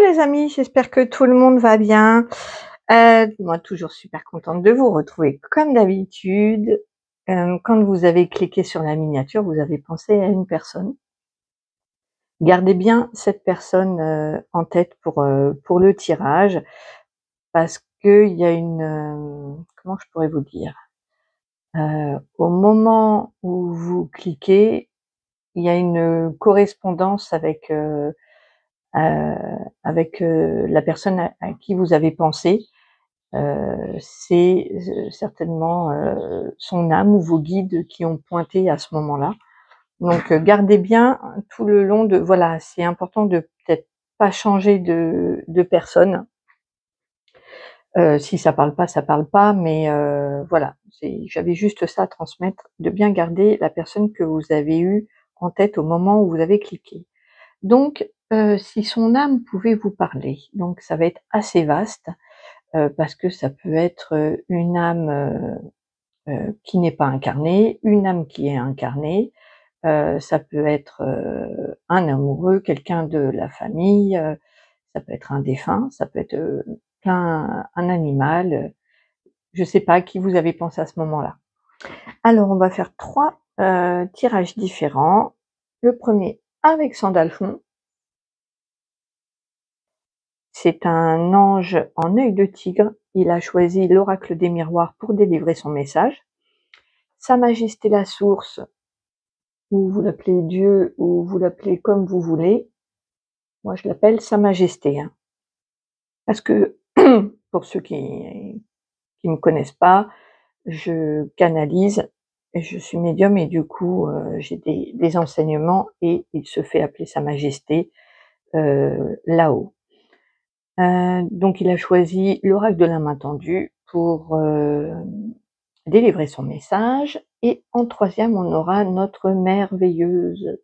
les amis, j'espère que tout le monde va bien. Moi toujours super contente de vous retrouver comme d'habitude. Quand vous avez cliqué sur la miniature, vous avez pensé à une personne. Gardez bien cette personne, en tête pour le tirage parce qu'il y a une, comment je pourrais vous dire? Au moment où vous cliquez, il y a une correspondance avec la personne à qui vous avez pensé. C'est certainement son âme ou vos guides qui ont pointé à ce moment-là. Donc gardez bien tout le long de voilà, c'est important de peut-être pas changer de personne. Si ça parle pas, ça parle pas, mais voilà, j'avais juste ça à transmettre, de bien garder la personne que vous avez eue en tête au moment où vous avez cliqué. Donc si son âme pouvait vous parler, donc ça va être assez vaste, parce que ça peut être une âme qui n'est pas incarnée, une âme qui est incarnée, ça peut être un amoureux, quelqu'un de la famille, ça peut être un défunt, ça peut être un animal, je sais pas à qui vous avez pensé à ce moment-là. Alors on va faire 3 tirages différents. Le premier avec Sandalphon. C'est un ange en œil de tigre. Il a choisi l'oracle des miroirs pour délivrer son message. Sa Majesté la Source, ou vous l'appelez Dieu, ou vous l'appelez comme vous voulez. Moi, je l'appelle Sa Majesté, hein. Parce que, pour ceux qui me connaissent pas, je canalise, je suis médium et du coup, j'ai des enseignements et il se fait appeler Sa Majesté là-haut. Donc il a choisi l'oracle de la main tendue pour délivrer son message, et en troisième, on aura notre merveilleuse,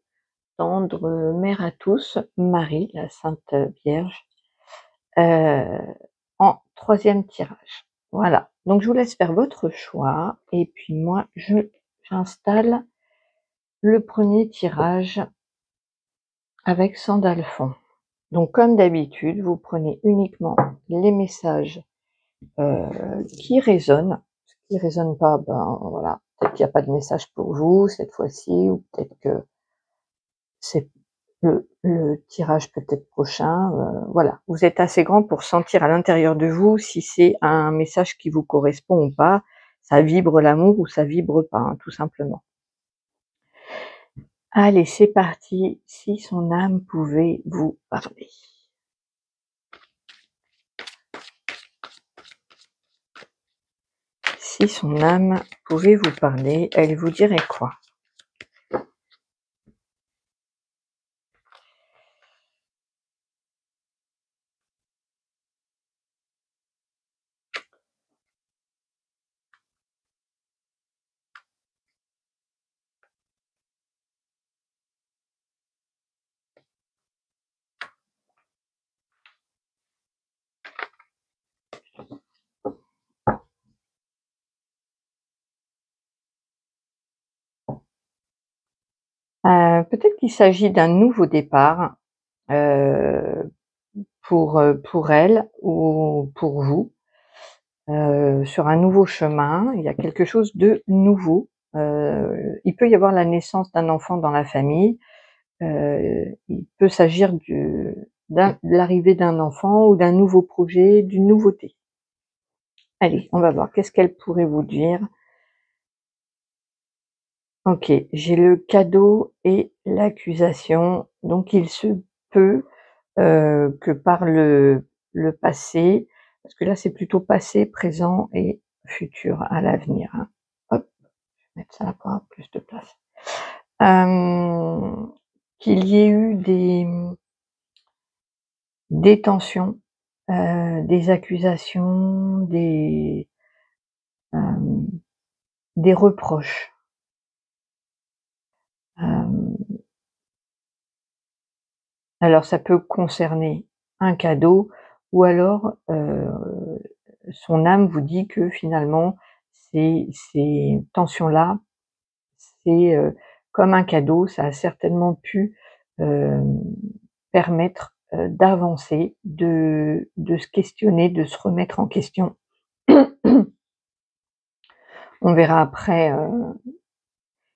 tendre mère à tous, Marie, la Sainte Vierge, en troisième tirage. Voilà, donc je vous laisse faire votre choix, et puis moi, j'installe le premier tirage avec Sandalphon. Donc comme d'habitude, vous prenez uniquement les messages qui résonnent. Ce qui résonne pas, ben voilà, peut-être qu'il n'y a pas de message pour vous cette fois-ci, ou peut-être que c'est le tirage peut-être prochain, voilà. Vous êtes assez grand pour sentir à l'intérieur de vous si c'est un message qui vous correspond ou pas. Ça vibre l'amour ou ça vibre pas, hein, tout simplement. Allez, c'est parti, si son âme pouvait vous parler. Si son âme pouvait vous parler, elle vous dirait quoi? Peut-être qu'il s'agit d'un nouveau départ, pour elle ou pour vous, sur un nouveau chemin. Il y a quelque chose de nouveau. Il peut y avoir la naissance d'un enfant dans la famille, il peut s'agir de l'arrivée d'un enfant ou d'un nouveau projet, d'une nouveauté. Allez, on va voir, qu'est-ce qu'elle pourrait vous dire? OK, j'ai le cadeau et l'accusation, donc il se peut, que par le passé, parce que là c'est plutôt passé, présent et futur, à l'avenir, hein. Hop, je vais mettre ça pour avoir plus de place. Qu'il y ait eu des tensions, des accusations, des reproches. Alors ça peut concerner un cadeau, ou alors son âme vous dit que finalement ces tensions-là, c'est comme un cadeau, ça a certainement pu permettre d'avancer, de se questionner, de se remettre en question. On verra après,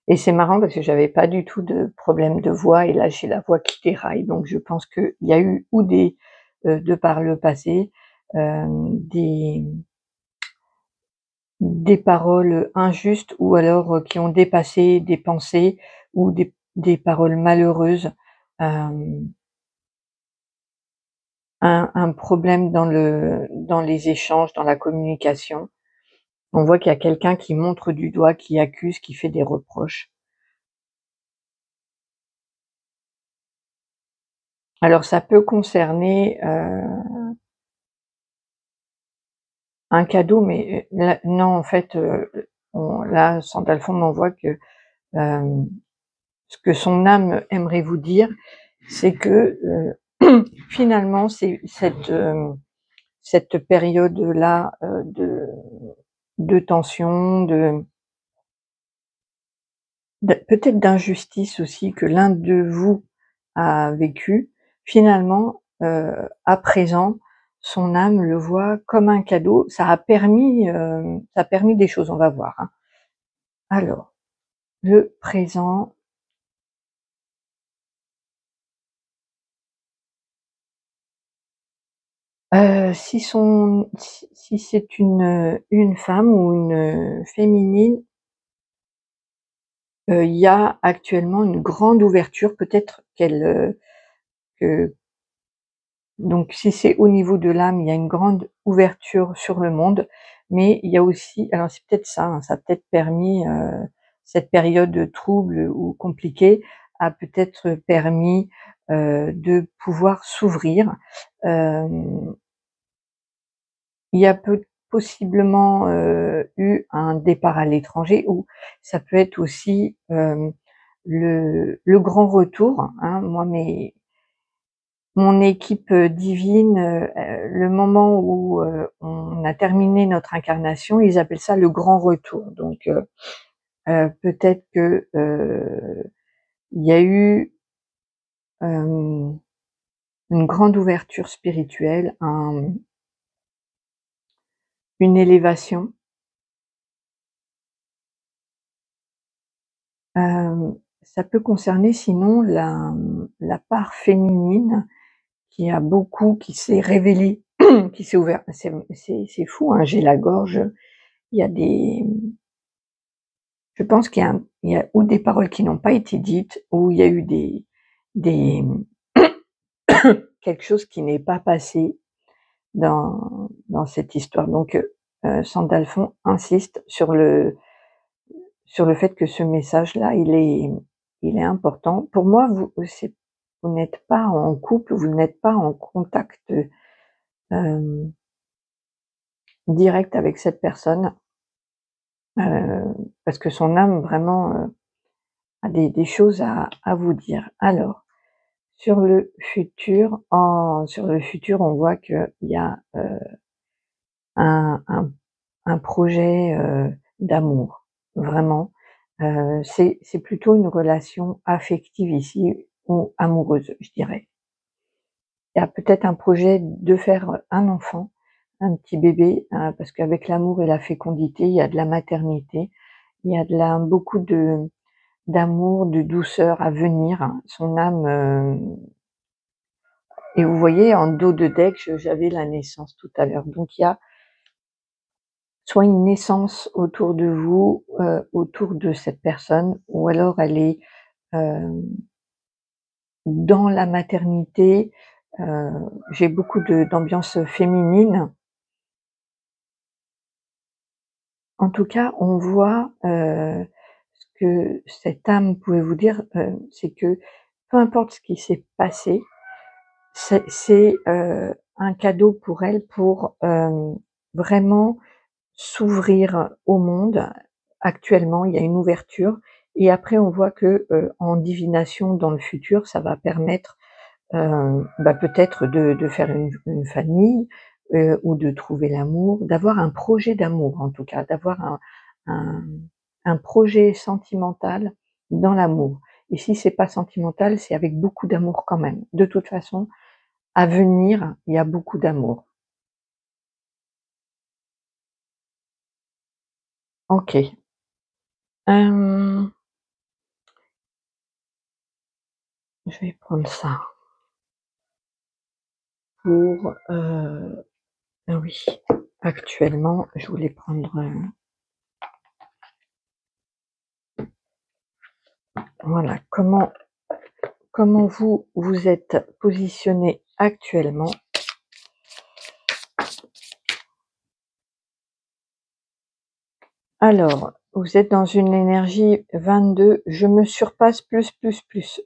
et c'est marrant parce que j'avais pas du tout de problème de voix et là j'ai la voix qui déraille, donc je pense qu'il y a eu ou de par le passé, des paroles injustes ou alors, qui ont dépassé des pensées ou des paroles malheureuses, hem, un problème dans les échanges, dans la communication. On voit qu'il y a quelqu'un qui montre du doigt, qui accuse, qui fait des reproches. Alors ça peut concerner, un cadeau, mais, là non en fait, là Sandalphon m'envoie que, hem, ce que son âme aimerait vous dire, c'est que, finalement c'est cette période-là, de tension, peut-être d'injustice aussi que l'un de vous a vécu, finalement, à présent, son âme le voit comme un cadeau. Ça a permis des choses, on va voir, hein. Alors, le présent, si c'est une femme ou une féminine, il y a actuellement une grande ouverture, peut-être que donc si c'est au niveau de l'âme, il y a une grande ouverture sur le monde, mais il y a aussi alors c'est peut-être ça, hein, ça a peut-être permis, cette période trouble ou compliquée a peut-être permis, de pouvoir s'ouvrir. Hem, il y a possiblement, eu un départ à l'étranger ou ça peut être aussi, le grand retour, hein. Moi mon équipe, divine, le moment où, on a terminé notre incarnation, ils appellent ça le grand retour. Donc, peut-être que, il y a eu, hem, une grande ouverture spirituelle, une élévation. Ça peut concerner sinon la part féminine qui s'est révélée, qui s'est ouverte. C'est fou, hein, j'ai la gorge, il y a des je pense il y a ou des paroles qui n'ont pas été dites, ou il y a eu des quelque chose qui n'est pas passé dans cette histoire. Donc, Sandalphon insiste sur le fait que ce message-là, il est important. Pour moi, vous n'êtes pas en couple, vous n'êtes pas en contact, hem, direct avec cette personne, parce que son âme vraiment, a des choses à vous dire. Alors sur le futur, on voit qu'il y a, un un un projet, d'amour, vraiment. C'est plutôt une relation affective ici ou amoureuse, je dirais. Il y a peut-être un projet de faire un enfant, un petit bébé, parce qu'avec l'amour et la fécondité, il y a de la maternité, il y a beaucoup d'amour, de douceur à venir. Son âme, et vous voyez en dos de deck, j'avais la naissance tout à l'heure. Donc il y a soit une naissance autour de vous, autour de cette personne, ou alors elle est, hem, dans la maternité. Heu, j'ai beaucoup d'ambiance féminine. En tout cas, on voit, ce que cette âme pouvait vous dire, c'est que peu importe ce qui s'est passé, c'est un cadeau pour elle pour, vraiment s'ouvrir au monde. Actuellement, il y a une ouverture et après on voit que, en divination dans le futur, ça va permettre, peut-être de faire une famille, ou de trouver l'amour, d'avoir un projet d'amour en tout cas, d'avoir un un projet sentimental dans l'amour et si c'est pas sentimental, c'est avec beaucoup d'amour quand même. De toute façon, à venir, il y a beaucoup d'amour. Ok. Je vais prendre ça pour... ah oui, actuellement, je voulais prendre... voilà, comment vous êtes positionné actuellement. Alors, vous êtes dans une énergie 22, je me surpasse plus.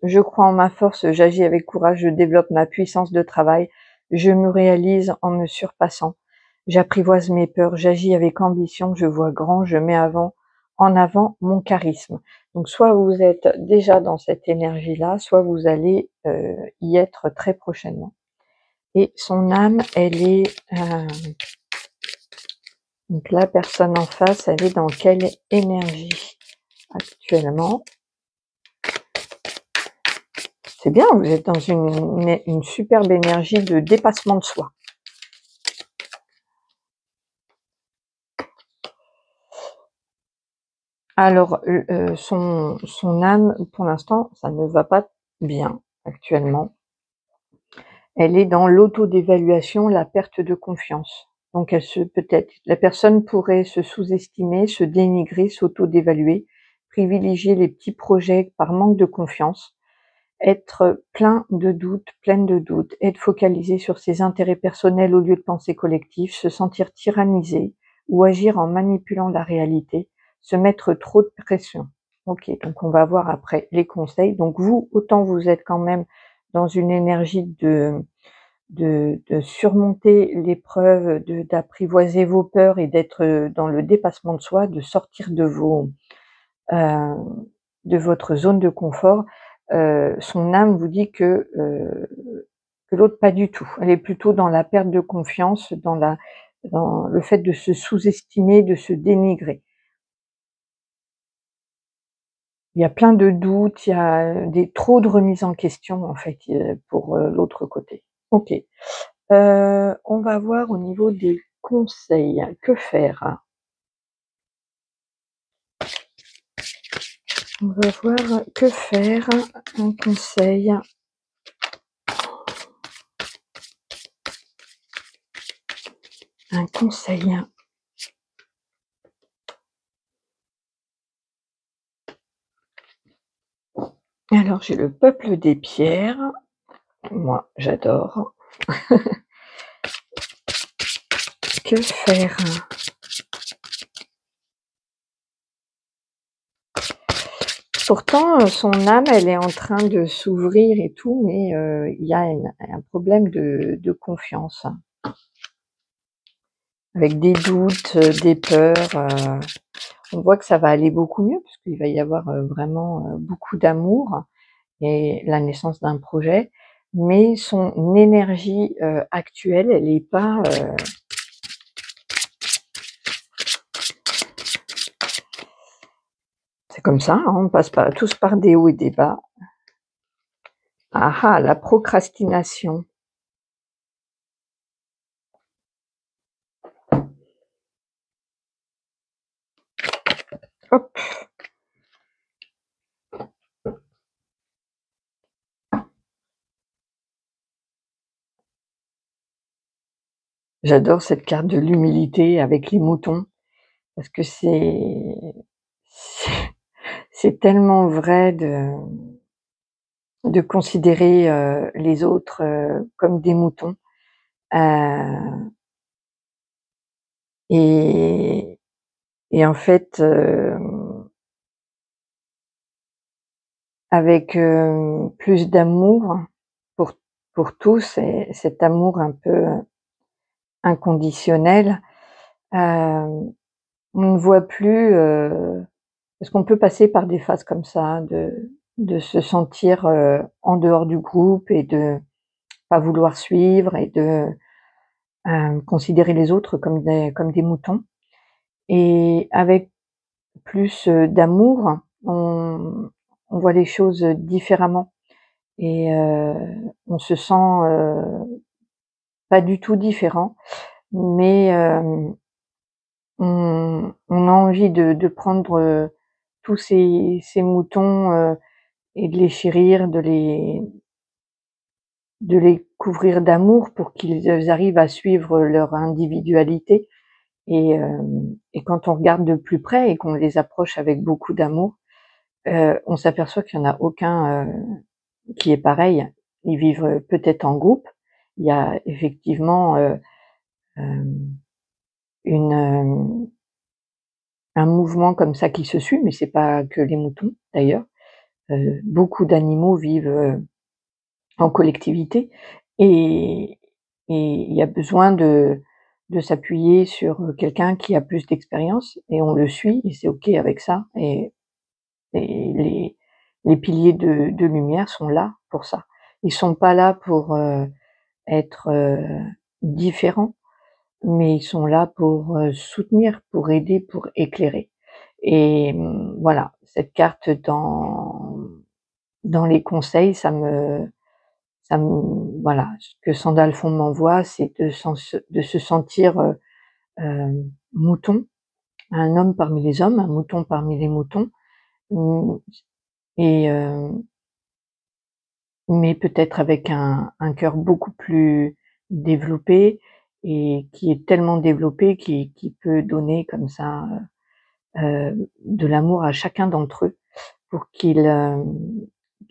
Je crois en ma force, j'agis avec courage, je développe ma puissance de travail, je me réalise en me surpassant. J'apprivoise mes peurs, j'agis avec ambition, je vois grand, je mets en avant mon charisme. Donc soit vous êtes déjà dans cette énergie-là, soit vous allez y être très prochainement. Et son âme, elle est... donc la personne en face, elle est dans quelle énergie actuellement? C'est bien, vous êtes dans une superbe énergie de dépassement de soi. Alors, son âme, pour l'instant, ça ne va pas bien actuellement. Elle est dans l'autodévaluation, la perte de confiance. Donc, peut-être, la personne pourrait se sous-estimer, se dénigrer, s'auto-dévaluer, privilégier les petits projets par manque de confiance, être pleine de doutes, être focalisé sur ses intérêts personnels au lieu de penser collectif, se sentir tyrannisé ou agir en manipulant la réalité, se mettre trop de pression. Ok, donc on va voir après les conseils. Donc vous, autant vous êtes quand même dans une énergie de surmonter l'épreuve, d'apprivoiser vos peurs et d'être dans le dépassement de soi, de sortir euh, de votre zone de confort. Son âme vous dit que l'autre pas du tout. Elle est plutôt dans la perte de confiance, dans le fait de se sous-estimer, de se dénigrer. Il y a plein de doutes, il y a trop de remises en question en fait pour l'autre côté. Ok. On va voir au niveau des conseils. Que faire? On va voir que faire. Un conseil. Un conseil. Alors j'ai le peuple des pierres. Moi, j'adore. Que faire? Pourtant, son âme, elle est en train de s'ouvrir et tout, mais il y a un problème de confiance. Avec des doutes, des peurs. On voit que ça va aller beaucoup mieux, parce qu'il va y avoir vraiment beaucoup d'amour et la naissance d'un projet. Mais son énergie actuelle, elle n'est pas... c'est comme ça, hein, on passe tous par des hauts et des bas. Ah ah, la procrastination. Hop. J'adore cette carte de l'humilité avec les moutons, parce que c'est tellement vrai de considérer les autres comme des moutons. Et en fait, avec plus d'amour pour tous, et cet amour un peu inconditionnel, on ne voit plus, parce qu'on peut passer par des phases comme ça, de se sentir en dehors du groupe et de pas vouloir suivre et de considérer les autres comme des moutons. Et avec plus d'amour, on voit les choses différemment. et on se sent pas du tout différent, mais on a envie de prendre tous ces moutons et de les chérir, de les couvrir d'amour pour qu'ils arrivent à suivre leur individualité et quand on regarde de plus près et qu'on les approche avec beaucoup d'amour, on s'aperçoit qu'il y en a aucun qui est pareil. Ils vivent peut-être en groupe. Il y a effectivement, hem, une un mouvement comme ça qui se suit, mais c'est pas que les moutons d'ailleurs. Beaucoup d'animaux vivent en collectivité et il y a besoin de s'appuyer sur quelqu'un qui a plus d'expérience et on le suit et c'est OK avec ça et les piliers de lumière sont là pour ça. Ils sont pas là pour être différents, mais ils sont là pour soutenir, pour aider, pour éclairer et voilà, cette carte dans les conseils, voilà, ce que Sandalphon m'envoie, c'est de se sentir mouton, un homme parmi les hommes, un mouton parmi les moutons, mmh et mais peut-être avec un cœur beaucoup plus développé et qui est tellement développé qui peut donner comme ça, de l'amour à chacun d'entre eux pour qu'ils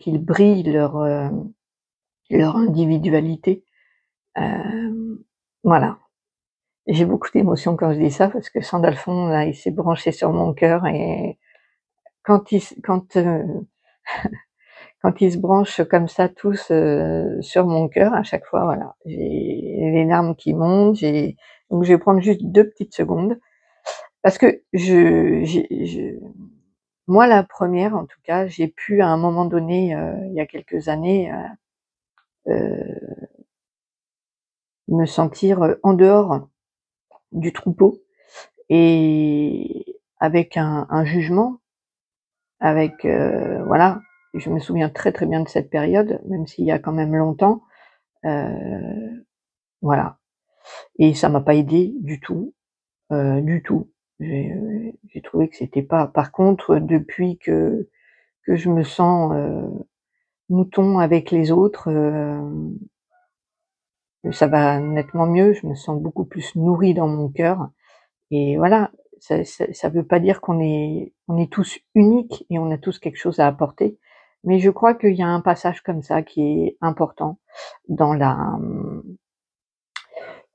brillent leur individualité. Voilà. J'ai beaucoup d'émotions quand je dis ça parce que Sandalphon là, il s'est branché sur mon cœur et quand il s quand ils se branchent comme ça tous sur mon cœur à chaque fois, voilà, j'ai les larmes qui montent, donc je vais prendre juste 2 petites secondes parce que je moi la première en tout cas, j'ai pu à un moment donné, il y a quelques années, heu, me sentir en dehors du troupeau et avec un jugement, avec voilà, je me souviens très, très bien de cette période, même s'il y a quand même longtemps, heu, voilà et ça m'a pas aidée du tout, du tout. J'ai trouvé que c'était pas par contre, depuis que je me sens mouton avec les autres, ça va nettement mieux. Je me sens beaucoup plus nourrie dans mon cœur et voilà, ça veut pas dire qu'on est tous uniques et on a tous quelque chose à apporter, mais je crois qu'il y a un passage comme ça qui est important dans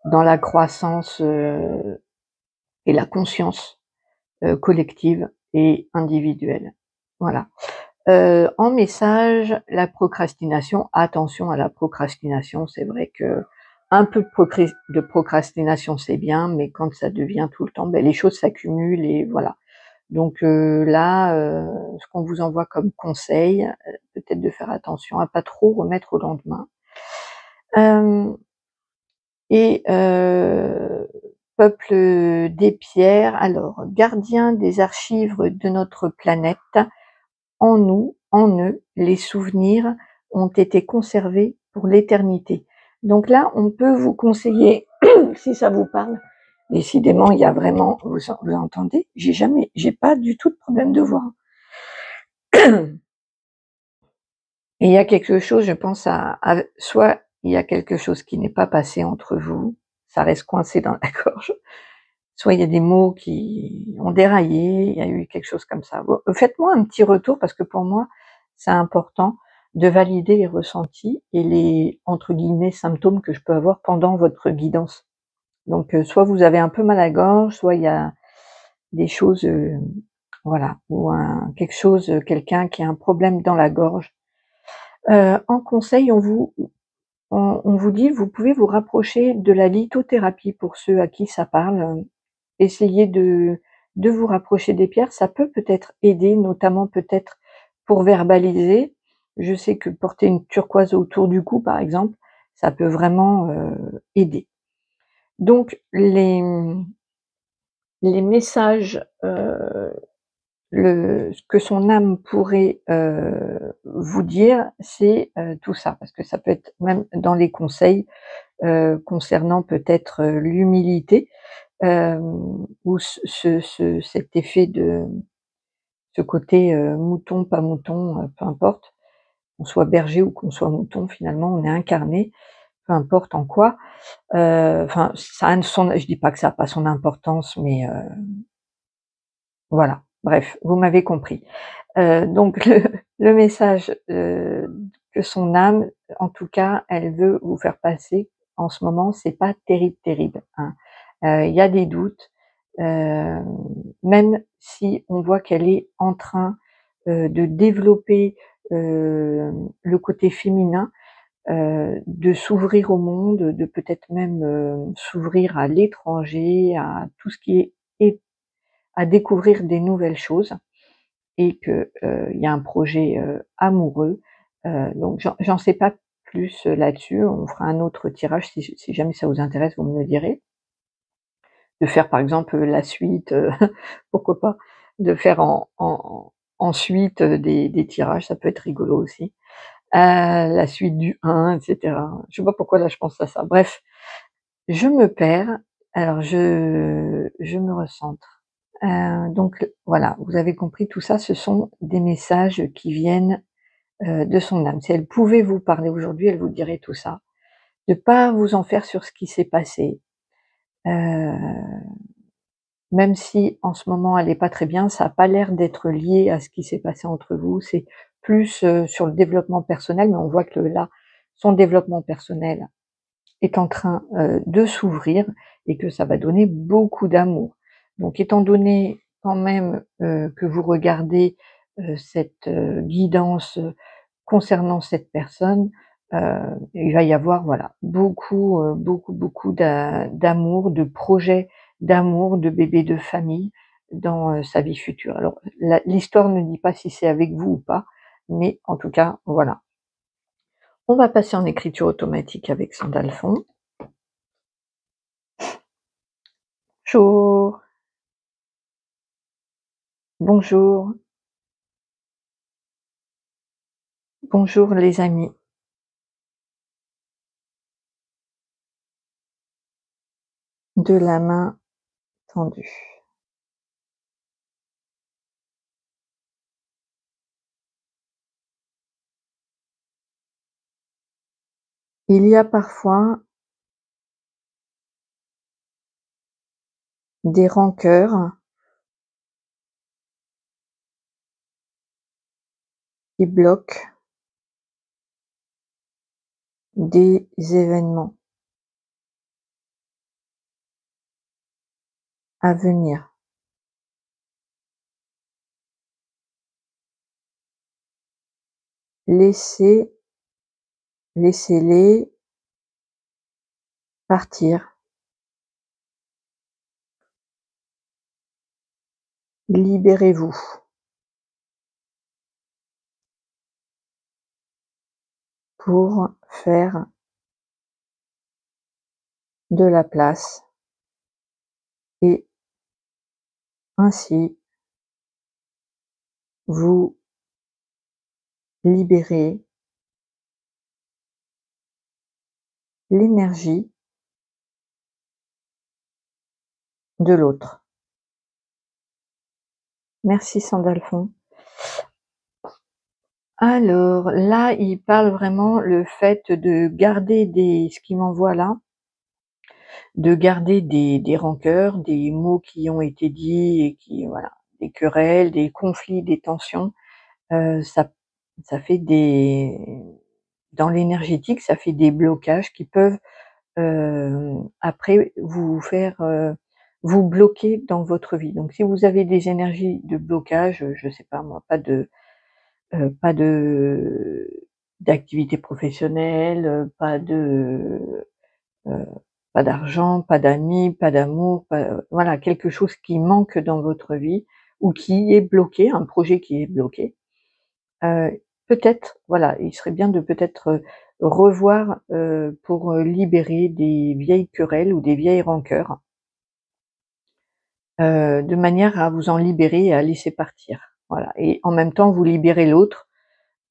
dans la croissance et la conscience collective et individuelle. Voilà. En message, la procrastination, attention à la procrastination, c'est vrai qu'un peu de procrastination, c'est bien, mais quand ça devient tout le temps, beh, les choses s'accumulent et voilà. Donc là, ce qu'on vous envoie comme conseil, peut-être de faire attention à pas trop remettre au lendemain. Hem et peuple des pierres, alors gardien des archives de notre planète, en nous, en eux, les souvenirs ont été conservés pour l'éternité. Donc là, on peut vous conseiller, si ça vous parle, décidément, il y a vraiment, vous entendez? J'ai pas du tout de problème de voix. Et il y a quelque chose, je pense soit il y a quelque chose qui n'est pas passé entre vous, ça reste coincé dans la gorge, soit il y a des mots qui ont déraillé, il y a eu quelque chose comme ça. Bon, faites-moi un petit retour parce que pour moi, c'est important de valider les ressentis et les, entre guillemets, «symptômes» que je peux avoir pendant votre guidance. Donc soit vous avez un peu mal à la gorge, soit il y a des choses, voilà, ou quelque chose, quelqu'un qui a un problème dans la gorge. En conseil, on vous dit: vous pouvez vous rapprocher de la lithothérapie pour ceux à qui ça parle. Essayez de vous rapprocher des pierres, ça peut peut-être aider, notamment peut-être pour verbaliser. Je sais que porter une turquoise autour du cou, par exemple, ça peut vraiment aider. Donc les messages ce que son âme pourrait, vous dire, c'est, tout ça. Parce que ça peut être même dans les conseils, concernant peut-être, l'humilité, ou cet effet de ce côté, mouton, pas mouton, peu importe, qu'on soit berger ou qu'on soit mouton, finalement, on est incarné, peu importe en quoi. Enfin, ça a son je dis pas que ça a pas son importance, mais voilà. Bref, vous m'avez compris. Donc le message, que son âme, en tout cas, elle veut vous faire passer en ce moment, c'est pas terrible, terrible, hein. Il y a des doutes, hem, même si on voit qu'elle est en train, de développer, le côté féminin, de s'ouvrir au monde, de peut-être même, s'ouvrir à l'étranger, à tout ce qui est à découvrir des nouvelles choses et que, il y a un projet, amoureux. Donc j'en sais pas plus, là-dessus. On fera un autre tirage si jamais ça vous intéresse, vous me le direz. De faire par exemple, la suite, pourquoi pas? De faire en suite, des tirages, ça peut être rigolo aussi. La suite du 1 et cetera. Je sais pas pourquoi là je pense à ça. Bref, je me perds, alors je me recentre. Donc voilà, vous avez compris, tout ça, ce sont des messages qui viennent, de son âme. Si elle pouvait vous parler aujourd'hui, elle vous dirait tout ça. De pas vous en faire sur ce qui s'est passé, heu, même si en ce moment elle est pas très bien, ça a pas l'air d'être lié à ce qui s'est passé entre vous. C'est plus, sur le développement personnel, mais on voit que là, son développement personnel est en train, de s'ouvrir et que ça va donner beaucoup d'amour. Donc étant donné quand même, que vous regardez, cette, guidance, concernant cette personne, il va y avoir voilà, beaucoup, beaucoup d'amour, de projets d'amour, de bébés de famille dans, sa vie future. Alors l'histoire ne dit pas si c'est avec vous ou pas, mais en tout cas, voilà. On va passer en écriture automatique avec Sandalphon. Bonjour, bonjour, bonjour les amis. De la main tendue. Il y a parfois des rancœurs qui bloquent des événements à venir. Laissez Laissez-les partir. Libérez-vous pour faire de la place et ainsi vous libérez l'énergie de l'autre. Merci Sandalphon. Alors là, il parle vraiment le fait de garder ce qu'il m'envoie là, de garder des rancœurs, des mots qui ont été dits et qui voilà, des querelles, des conflits, des tensions. Ça fait des dans l'énergétique, ça fait des blocages qui peuvent, après vous faire, vous bloquer dans votre vie. Donc si vous avez des énergies de blocage, je sais pas moi, pas d'activité professionnelle, heu, pas d'argent, pas d'amis, pas d'amour, pas voilà, quelque chose qui manque dans votre vie ou qui est bloqué, un projet qui est bloqué. Peut-être, voilà, il serait bien de peut-être, revoir, pour, libérer des vieilles querelles ou des vieilles rancœurs. de manière à vous en libérer et à laisser partir. Voilà, et en même temps vous libérez l'autre.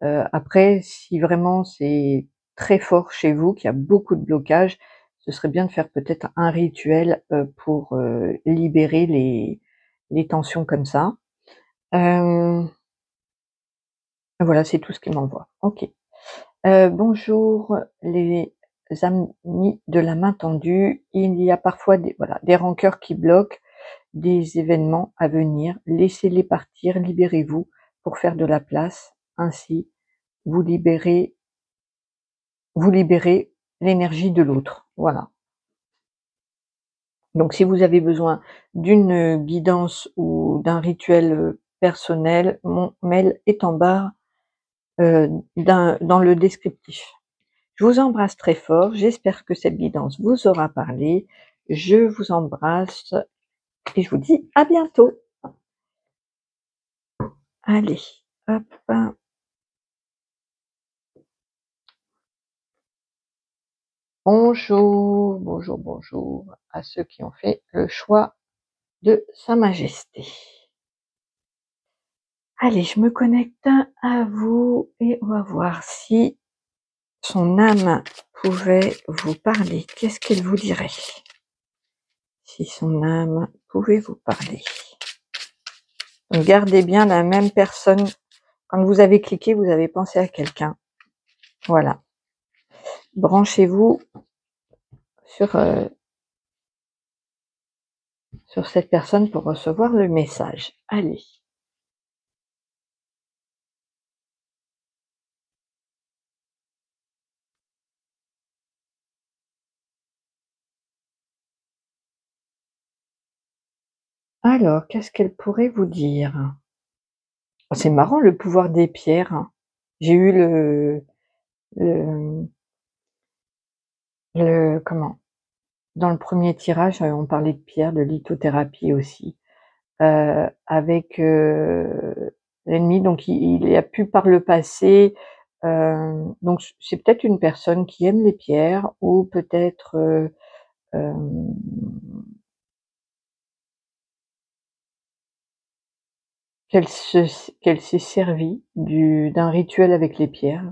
Après, si vraiment c'est très fort chez vous, qu'il y a beaucoup de blocages, ce serait bien de faire peut-être un rituel, pour, libérer les tensions comme ça. Hem, voilà, c'est tout ce qu'il m'envoie. OK. Bonjour les amis de la main tendue. Il y a parfois des rancœurs qui bloquent des événements à venir. Laissez-les partir, libérez-vous pour faire de la place. Ainsi, vous libérez vous libérez l'énergie de l'autre. Voilà. Donc si vous avez besoin d'une guidance ou d'un rituel, personnel, mon mail est en barre, dans le descriptif. Je vous embrasse très fort, j'espère que cette guidance vous aura parlé. Je vous embrasse et je vous dis à bientôt. Allez, hop. Bonjour, bonjour, bonjour à ceux qui ont fait le choix de Sa Majesté. Allez, je me connecte à vous et on va voir si son âme pouvait vous parler. Qu'est-ce qu'elle vous dirait? Si son âme pouvait vous parler. Donc, gardez bien la même personne. Quand vous avez cliqué, vous avez pensé à quelqu'un. Voilà. Branchez-vous sur, sur cette personne pour recevoir le message. Allez. Alors, qu'est-ce qu'elle pourrait vous dire? Oh, c'est marrant le pouvoir des pierres. J'ai eu le, comment? Dans le premier tirage, on parlait de pierres, de lithothérapie aussi, avec, l'ennemi. Donc il a pu par le passé, donc c'est peut-être une personne qui aime les pierres ou peut-être, hem, qu'elle s'est servie d'un rituel avec les pierres.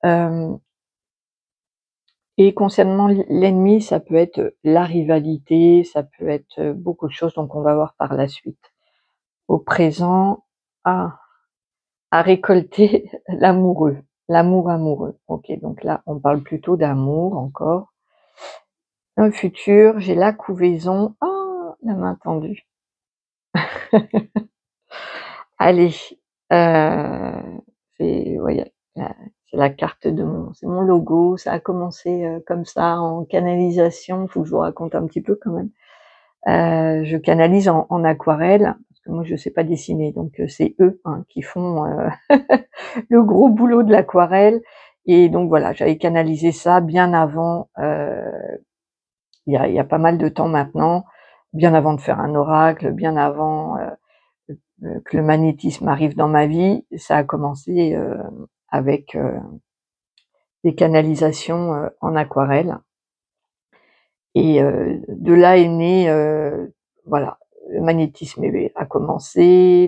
Hem Et concernant l'ennemi, ça peut être la rivalité, ça peut être, beaucoup de choses, donc on va voir par la suite. Au présent, ah, à récolter l'amoureux, l'amour amoureux. OK, donc là, on parle plutôt d'amour encore. Dans le futur, j'ai la couvaison. Ah! La main tendue. Allez, c'est ouais, c'est la carte de c'est mon logo. Ça a commencé, comme ça en canalisation. Faut que je vous raconte un petit peu quand même. Je canalise en aquarelle, parce que moi je sais pas dessiner, donc c'est eux, hein, qui font, le gros boulot de l'aquarelle. Et donc voilà, j'avais canalisé ça bien avant, il y a pas mal de temps maintenant, bien avant de faire un oracle, bien avant, que le magnétisme arrive dans ma vie. Ça a commencé, avec, des canalisations, en aquarelle. Et de là est né, voilà, le magnétisme a commencé,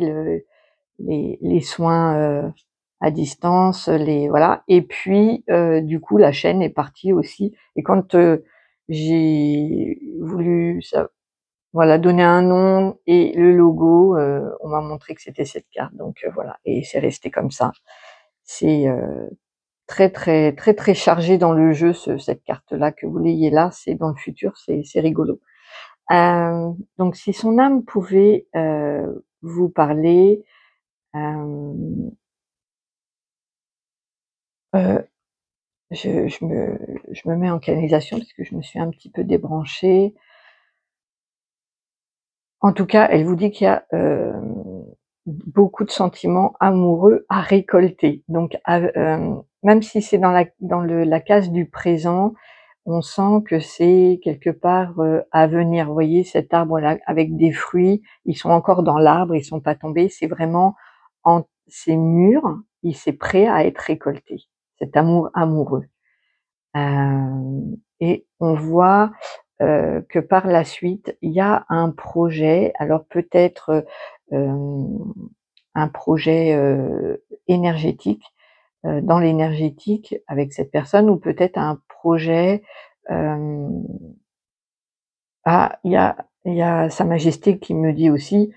les soins, à distance, voilà. Et puis, du coup, la chaîne est partie aussi. Et quand, j'ai voulu voilà, donner un nom et le logo, on m'a montré que c'était cette carte, donc voilà, et c'est resté comme ça. C'est, très, très, très, très chargé dans le jeu, cette carte-là. Que vous l'ayez là, c'est dans le futur, c'est rigolo. Donc si son âme pouvait, vous parler, hem, heu, je me mets en canalisation parce que je me suis un petit peu débranchée. En tout cas, elle vous dit qu'il y a, beaucoup de sentiments amoureux à récolter. Donc même si c'est dans la case du présent, on sent que c'est quelque part, à venir. Vous voyez cet arbre-là avec des fruits, ils sont encore dans l'arbre, ils sont pas tombés, c'est vraiment c'est mûr, c'est prêt à être récolté, cet amour amoureux. Et on voit, que par la suite, il y a un projet, alors peut-être, un projet, énergétique, dans l'énergétique avec cette personne ou peut-être un projet, hem il y a Sa Majesté qui me dit aussi,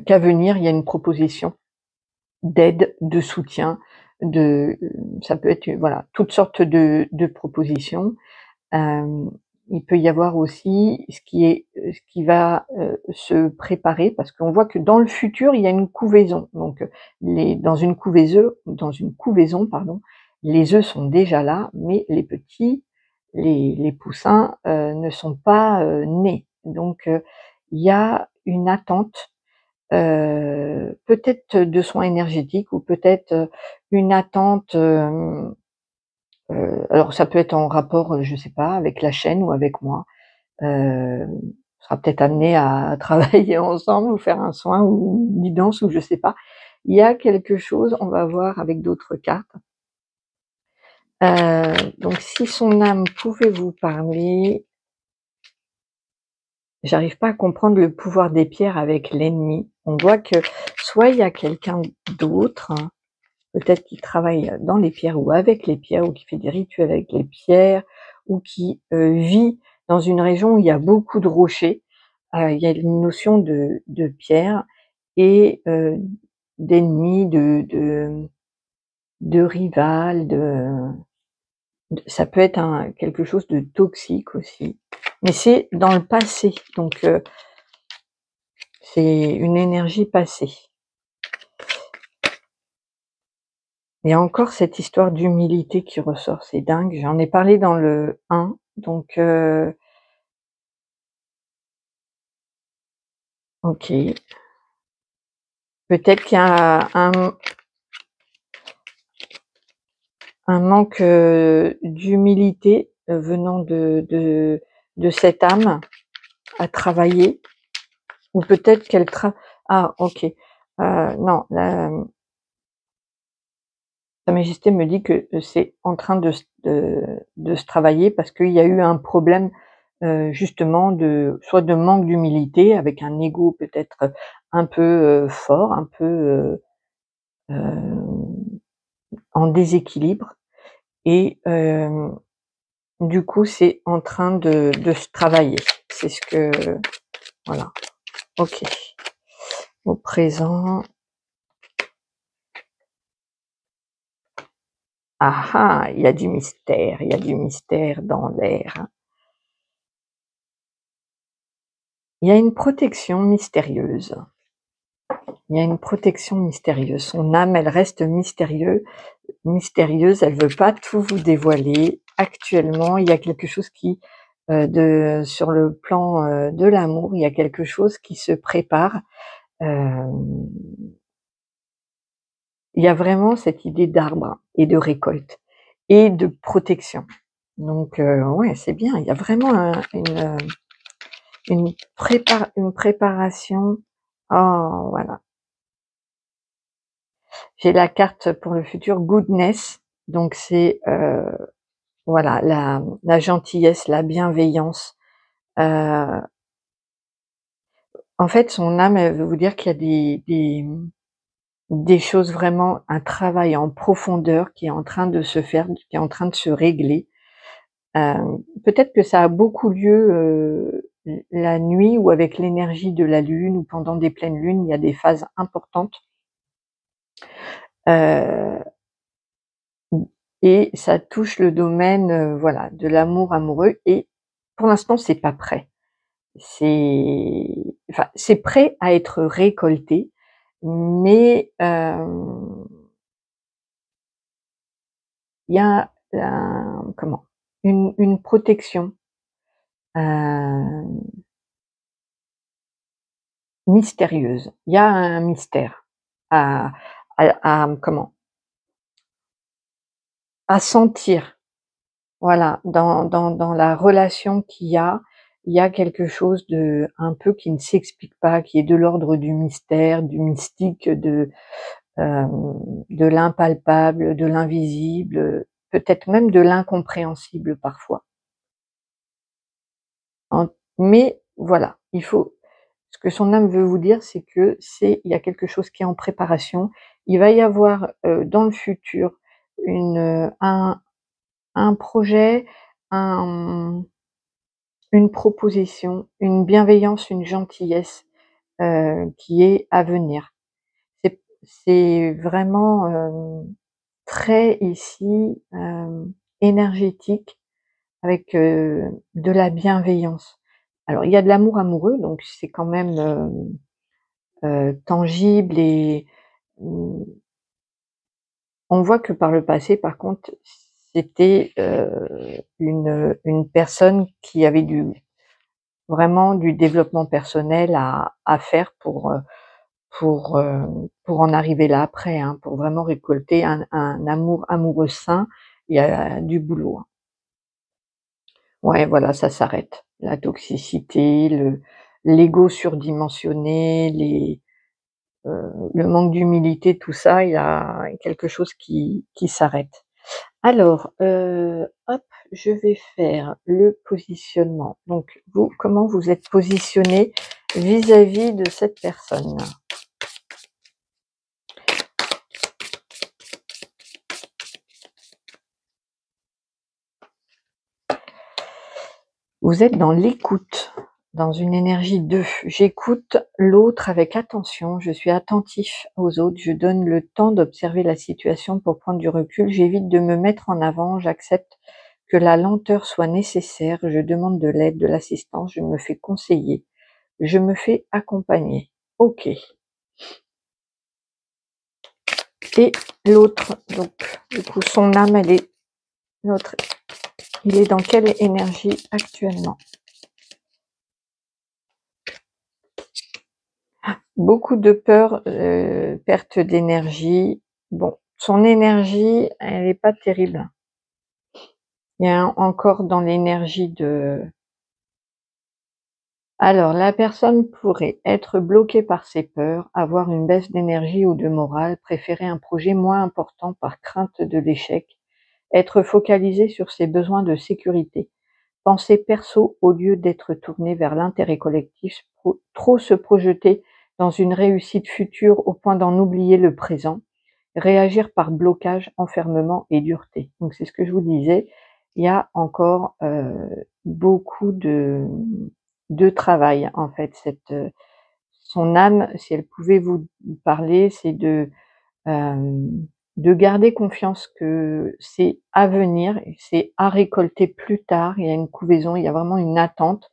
qu'à venir, il y a une proposition d'aide, de soutien, de ça peut être, voilà, toutes sortes de propositions. Hem, il peut y avoir aussi ce qui va, se préparer parce qu'on voit que dans le futur, il y a une couvaison. Donc, les dans une couvaison, pardon, les œufs sont déjà là, mais les petits, les poussins, ne sont pas, nés. Donc, il y a une attente, peut-être de soins énergétiques ou peut-être, une attente, alors ça peut être en rapport, je sais pas, avec la chaîne ou avec moi. On sera peut-être amenés à travailler ensemble ou faire un soin ou une guidance ou je sais pas. Il y a quelque chose, on va voir avec d'autres cartes. Donc si son âme pouvait vous parler, j'arrive pas à comprendre le pouvoir des pierres avec l'ennemi. On voit que soit il y a quelqu'un d'autre, hein, peut-être qui travaille dans les pierres ou avec les pierres ou qui fait des rituels avec les pierres ou qui, vit dans une région où il y a beaucoup de rochers. Il y a une notion de pierre et d'ennemi, de rival, ça peut être quelque chose de toxique aussi. Mais c'est dans le passé, donc c'est une énergie passée. Il y a encore cette histoire d'humilité qui ressort, c'est dingue. J'en ai parlé dans le 1, donc OK. Peut-être qu'il y a un manque, d'humilité, venant de cette âme à travailler ou peut-être qu'elle ah OK. Non, Sa Majesté me dit que, c'est en train de se travailler parce qu'il y a eu un problème, justement soit de manque d'humilité avec un ego peut-être un peu, fort, un peu, en déséquilibre et du coup, c'est en train de se travailler. C'est ce que voilà, OK. Au présent, ah ah! Il y a du mystère dans l'air. Il y a une protection mystérieuse. Il y a une protection mystérieuse. Son âme, elle reste mystérieuse, elle veut pas tout vous dévoiler. Actuellement, il y a quelque chose qui, sur le plan, de l'amour, il y a quelque chose qui se prépare. Hem, il y a vraiment cette idée d'arbre et de récolte et de protection. Donc, ouais, c'est bien. Il y a vraiment une préparation. Oh, voilà. J'ai la carte pour le futur Goodness, donc c'est, voilà, la gentillesse, la bienveillance. Heu, En fait, son âme, elle veut vous dire qu'il y a des choses vraiment, un travail en profondeur qui est en train de se faire, qui est en train de se régler. Peut-être que ça a beaucoup lieu, la nuit ou avec l'énergie de la lune ou pendant des pleines lunes, il y a des phases importantes. Heu et ça touche le domaine, voilà, de l'amour amoureux et pour l'instant, c'est pas prêt. C'est enfin, c'est prêt à être récolté, mais il y a un comment? Une protection, heu, mystérieuse. Il y a un mystère à comment? À sentir. Voilà, dans la relation il y a quelque chose de un peu qui ne s'explique pas, qui est de l'ordre du mystère, du mystique, de l'impalpable, de l'invisible, peut-être même de l'incompréhensible parfois. Mais voilà, il faut ce que son âme veut vous dire, c'est que il y a quelque chose qui est en préparation. Il va y avoir, dans le futur un projet, un une proposition, une bienveillance, une gentillesse, qui est à venir. C'est vraiment, très ici, énergétique avec, de la bienveillance. Alors il y a de l'amour amoureux, donc c'est quand même, tangible et mmh, on voit que par le passé, par contre, c'était, une personne qui avait vraiment du développement personnel à faire pour en arriver là après, hein, pour vraiment récolter un amour amoureux sain. Il y a du boulot, hein. Ouais, voilà, ça s'arrête. La toxicité, l'ego surdimensionné, le manque d'humilité, tout ça, il y a quelque chose qui s'arrête. Alors, hop, je vais faire le positionnement. Donc vous, comment vous êtes positionné vis-à-vis de cette personne? Vous êtes dans l'écoute, dans une énergie 2. J'écoute l'autre avec attention, je suis attentif aux autres, je donne le temps d'observer la situation pour prendre du recul, j'évite de me mettre en avant, j'accepte que la lenteur soit nécessaire, je demande de l'aide, de l'assistance, je me fais conseiller, je me fais accompagner. OK. Et l'autre, donc du coup son âme, l'autre, il est dans quelle énergie actuellement? Beaucoup de peur, perte d'énergie. Bon, son énergie, elle est pas terrible. Il y a encore dans l'énergie de alors la personne pourrait être bloquée par ses peurs, avoir une baisse d'énergie ou de morale, préférer un projet moins important par crainte de l'échec, être focalisée sur ses besoins de sécurité, penser perso au lieu d'être tournée vers l'intérêt collectif, trop se projeter dans une réussite future au point d'en oublier le présent. Réagir par blocage, enfermement et dureté. Donc c'est ce que je vous disais, il y a encore, beaucoup de travail en fait. Son âme, si elle pouvait vous parler, c'est de garder confiance que c'est à venir, c'est à récolter plus tard. Il y a une couvaison, il y a vraiment une attente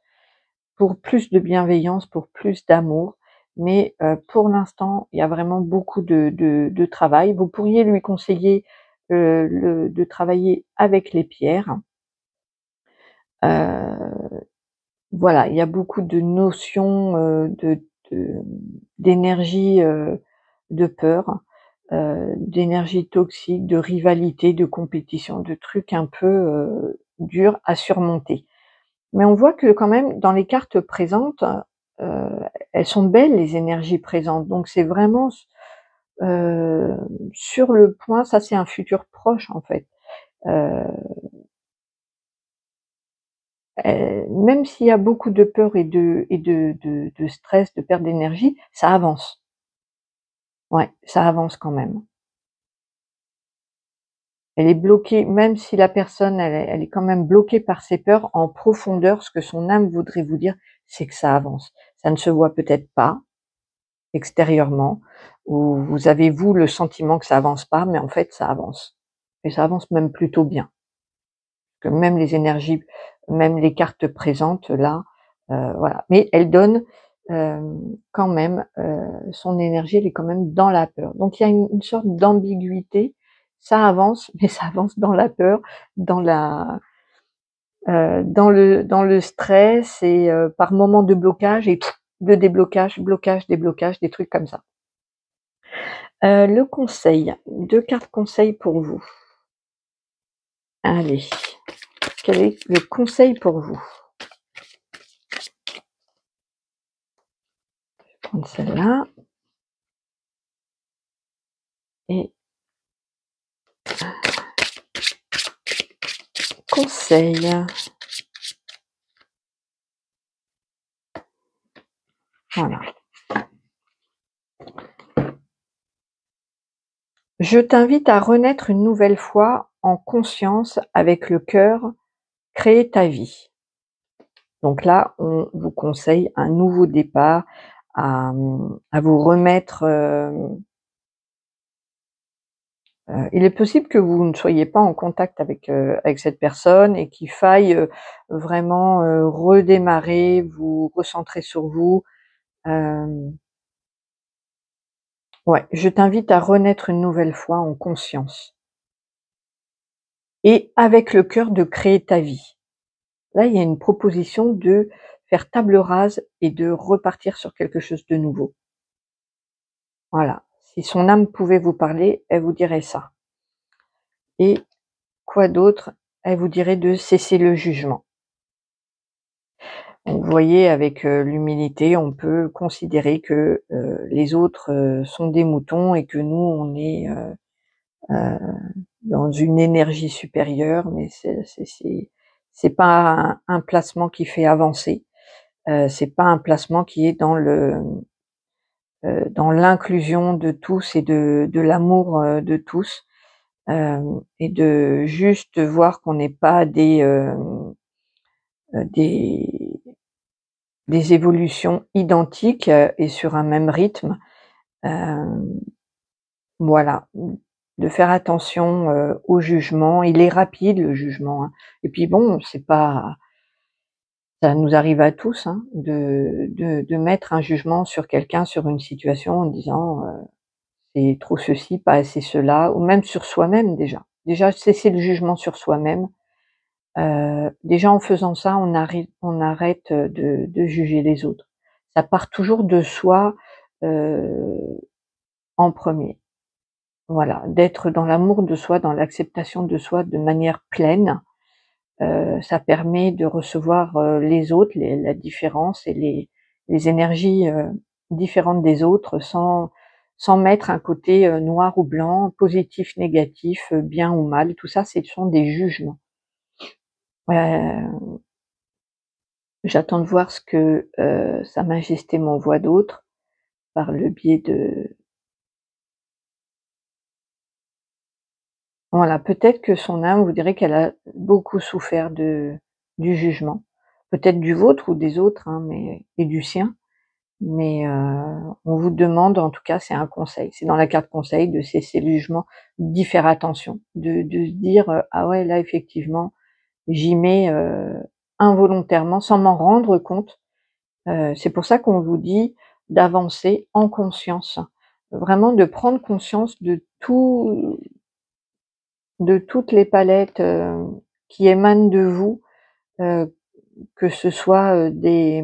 pour plus de bienveillance, pour plus d'amour. Mais pour l'instant, il y a vraiment beaucoup de travail. Vous pourriez lui conseiller, de travailler avec les pierres. Heu, voilà, il y a beaucoup de notions, de d'énergie, de peur, d'énergie toxique, de rivalité, de compétition, de trucs un peu, durs à surmonter. Mais on voit que quand même dans les cartes présentes, heu, elles sont belles les énergies présentes. Donc c'est vraiment heu, sur le point, ça c'est un futur proche en fait. Heu, Même s'il y a beaucoup de peur et de stress, de perte d'énergie, ça avance. Ouais, ça avance quand même. Elle est bloquée, même si la personne elle est quand même bloquée par ses peurs en profondeur, ce que son âme voudrait vous dire, c'est que ça avance. Ça ne se voit peut-être pas, extérieurement, où vous avez vous le sentiment que ça avance pas, mais en fait ça avance. Et ça avance même plutôt bien. Que même les énergies, même les cartes présentes là, voilà. Mais elle donne, quand même, son énergie, elle est quand même dans la peur. Donc il y a une sorte d'ambiguïté. Ça avance, mais ça avance dans la peur, dans la dans le stress et par moments de blocage et de déblocage, blocage, déblocage, des trucs comme ça. Le conseil, 2 cartes conseils pour vous. Allez, quel est le conseil pour vous? Je vais prendre celle-là et conseil. Voilà. Je t'invite à renaître une nouvelle fois en conscience avec le cœur, créer ta vie. Donc là, on vous conseille un nouveau départ, à vous remettre, il est possible que vous ne soyez pas en contact avec cette personne et qu'il faille, vraiment, redémarrer, vous recentrer sur vous. Hem, ouais, je t'invite à renaître une nouvelle fois en conscience et avec le cœur de créer ta vie. Là, il y a une proposition de faire table rase et de repartir sur quelque chose de nouveau. Voilà. Si son âme pouvait vous parler, elle vous dirait ça. Et quoi d'autre? Elle vous dirait de cesser le jugement. Donc vous voyez, avec, l'humilité, on peut considérer que, les autres, sont des moutons et que nous, on est, heu, dans une énergie supérieure, mais c'est pas un placement qui fait avancer, c'est pas un placement qui est dans l'inclusion de tous et de l'amour, de tous, et de juste voir qu'on n'est pas des évolutions identiques, et sur un même rythme. Hem, voilà, de faire attention, au jugement. Il est rapide le jugement, hein, et puis bon, c'est pas ça nous arrive à tous, hein, de mettre un jugement sur quelqu'un, sur une situation en disant, «C'est trop ceci, pas assez cela», ou même sur soi-même déjà. Déjà cesser le jugement sur soi-même, déjà en faisant ça, on arrête, de juger les autres. Ça part toujours de soi, heu, en premier. Voilà, d'être dans l'amour de soi, dans l'acceptation de soi de manière pleine, ça permet de recevoir, les autres, la différence et les énergies, différentes des autres sans mettre un côté, noir ou blanc, positif, négatif, bien ou mal. Tout ça, ce sont des jugements. Heu, J'attends de voir ce que, Sa Majesté m'envoie d'autre par le biais de voilà, peut-être que son âme vous dirait qu'elle a beaucoup souffert du jugement. Peut-être du vôtre ou des autres, hein, mais et du sien, mais on vous demande, en tout cas, c'est un conseil, c'est dans la carte conseil de cesser le jugement, d'y faire attention, de se dire, «Ah ouais, là, effectivement, j'y mets, involontairement, sans m'en rendre compte». C'est pour ça qu'on vous dit d'avancer en conscience, vraiment de prendre conscience de toutes les palettes, qui émanent de vous, heu, que ce soit, heu, des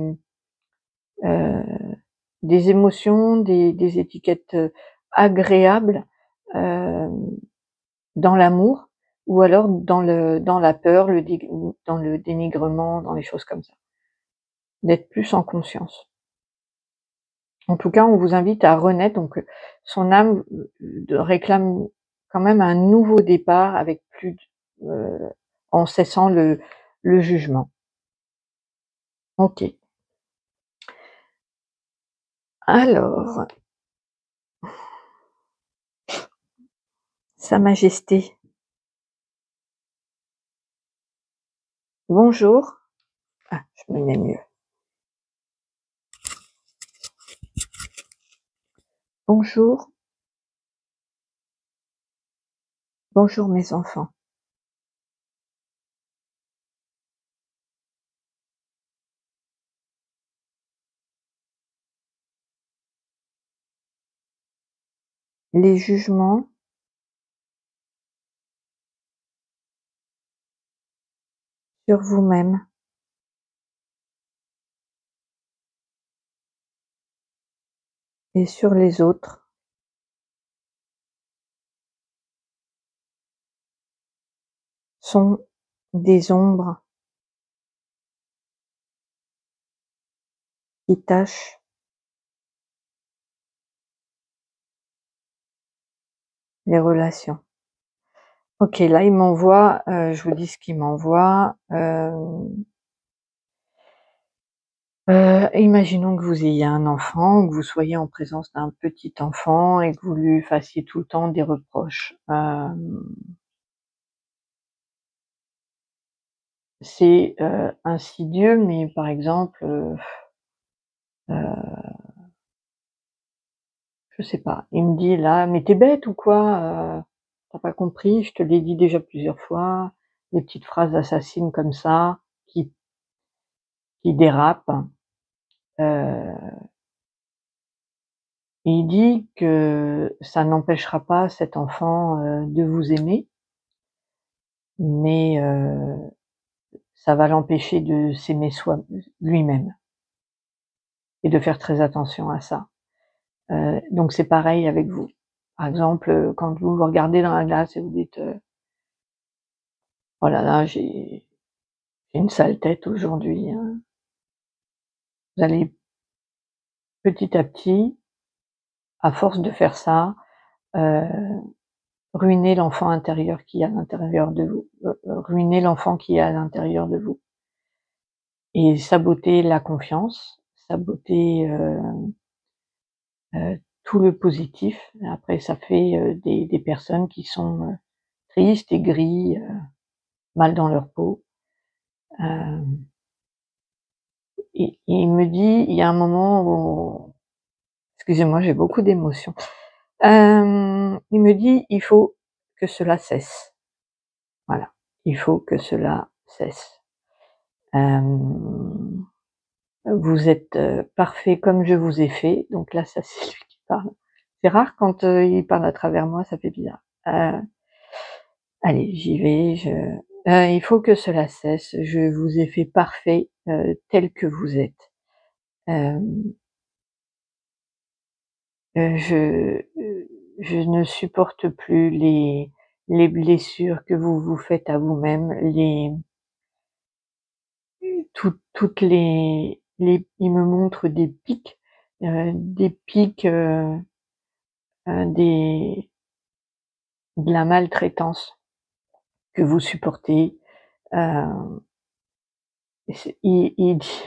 émotions, des étiquettes, agréables, hem, dans l'amour ou alors dans la peur, dans le dénigrement, dans les choses comme ça. D'être plus en conscience. En tout cas, on vous invite à renaître, donc son âme, réclame quand même un nouveau départ avec plus d en cessant le jugement. OK. Alors, Sa Majesté, bonjour. Ah, je me mets mieux. Bonjour, bonjour mes enfants. Les jugements sur vous-même et sur les autres sont des ombres qui tachent les relations. OK, là, il m'envoie, je vous dis ce qu'il m'envoie, Imaginons que vous ayez un enfant, que vous soyez en présence d'un petit enfant et que vous lui fassiez tout le temps des reproches. C'est, insidieux, mais par exemple, je sais pas, il me dit là: «Mais tu es bête ou quoi? Tu pas compris, je te l'ai dit déjà plusieurs fois». Des petites phrases assassines comme ça, qui dérapent. Heu, il dit que ça n'empêchera pas cet enfant, de vous aimer, mais ça va l'empêcher de s'aimer soi lui-même et de faire très attention à ça. Donc c'est pareil avec vous. Par exemple, quand vous vous regardez dans la glace et vous dites, «Oh là là, j'ai une sale tête aujourd'hui», hein. Vous allez petit à petit, à force de faire ça, heu, ruiner l'enfant intérieur qui est à l'intérieur de vous, ruiner l'enfant qui est à l'intérieur de vous et saboter la confiance, saboter, tout le positif. Après ça fait, des personnes qui sont, tristes, aigries, mal dans leur peau. Hem et il me dit il y a un moment où excusez-moi, j'ai beaucoup d'émotions. Il me dit: «Il faut que cela cesse». Voilà, il faut que cela cesse. Hem, vous êtes, parfait comme je vous ai fait, donc là, ça c'est lui qui parle. C'est rare quand, il parle à travers moi, ça fait bizarre. Allez, j'y vais, il faut que cela cesse, je vous ai fait parfait, tel que vous êtes. Hem, je ne supporte plus les blessures que vous vous faites à vous-même, les toutes il me montre des pics, des de la maltraitance que vous supportez. Heu, il dit: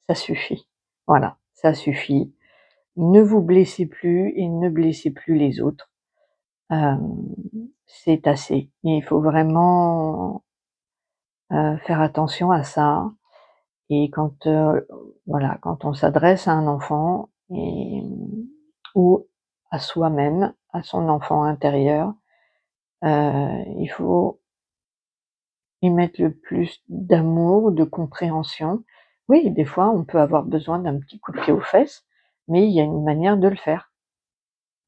«Ça suffit, voilà, ça suffit. Ne vous blessez plus et ne blessez plus les autres. Hem, c'est assez». Et il faut vraiment, faire attention à ça et quand, voilà, quand on s'adresse à un enfant et ou à soi-même, à son enfant intérieur, il faut y mettre le plus d'amour, de compréhension. Oui, des fois, on peut avoir besoin d'un petit coup de pied aux fesses, mais il y a une manière de le faire.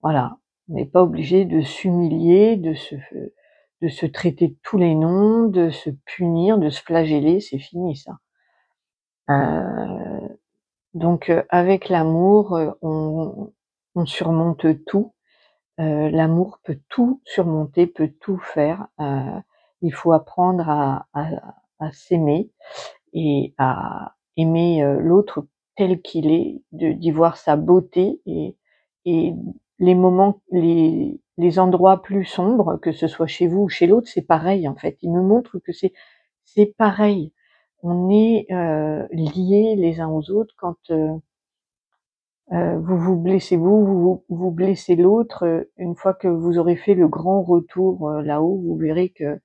Voilà. On n'est pas obligé de s'humilier, de se traiter de tous les noms, de se punir, de se flageller, c'est fini ça. Heu, donc avec l'amour, on surmonte tout. L'amour peut tout surmonter, peut tout faire. Il faut apprendre à s'aimer et à aimer, l'autre tel qu'il est, d'y voir sa beauté et les moments, les endroits plus sombres, que ce soit chez vous ou chez l'autre, c'est pareil en fait. Il me montre que c'est pareil. On est, liés les uns aux autres quand, vous vous blessez vous blessez l'autre, une fois que vous aurez fait le grand retour, là-haut, vous verrez que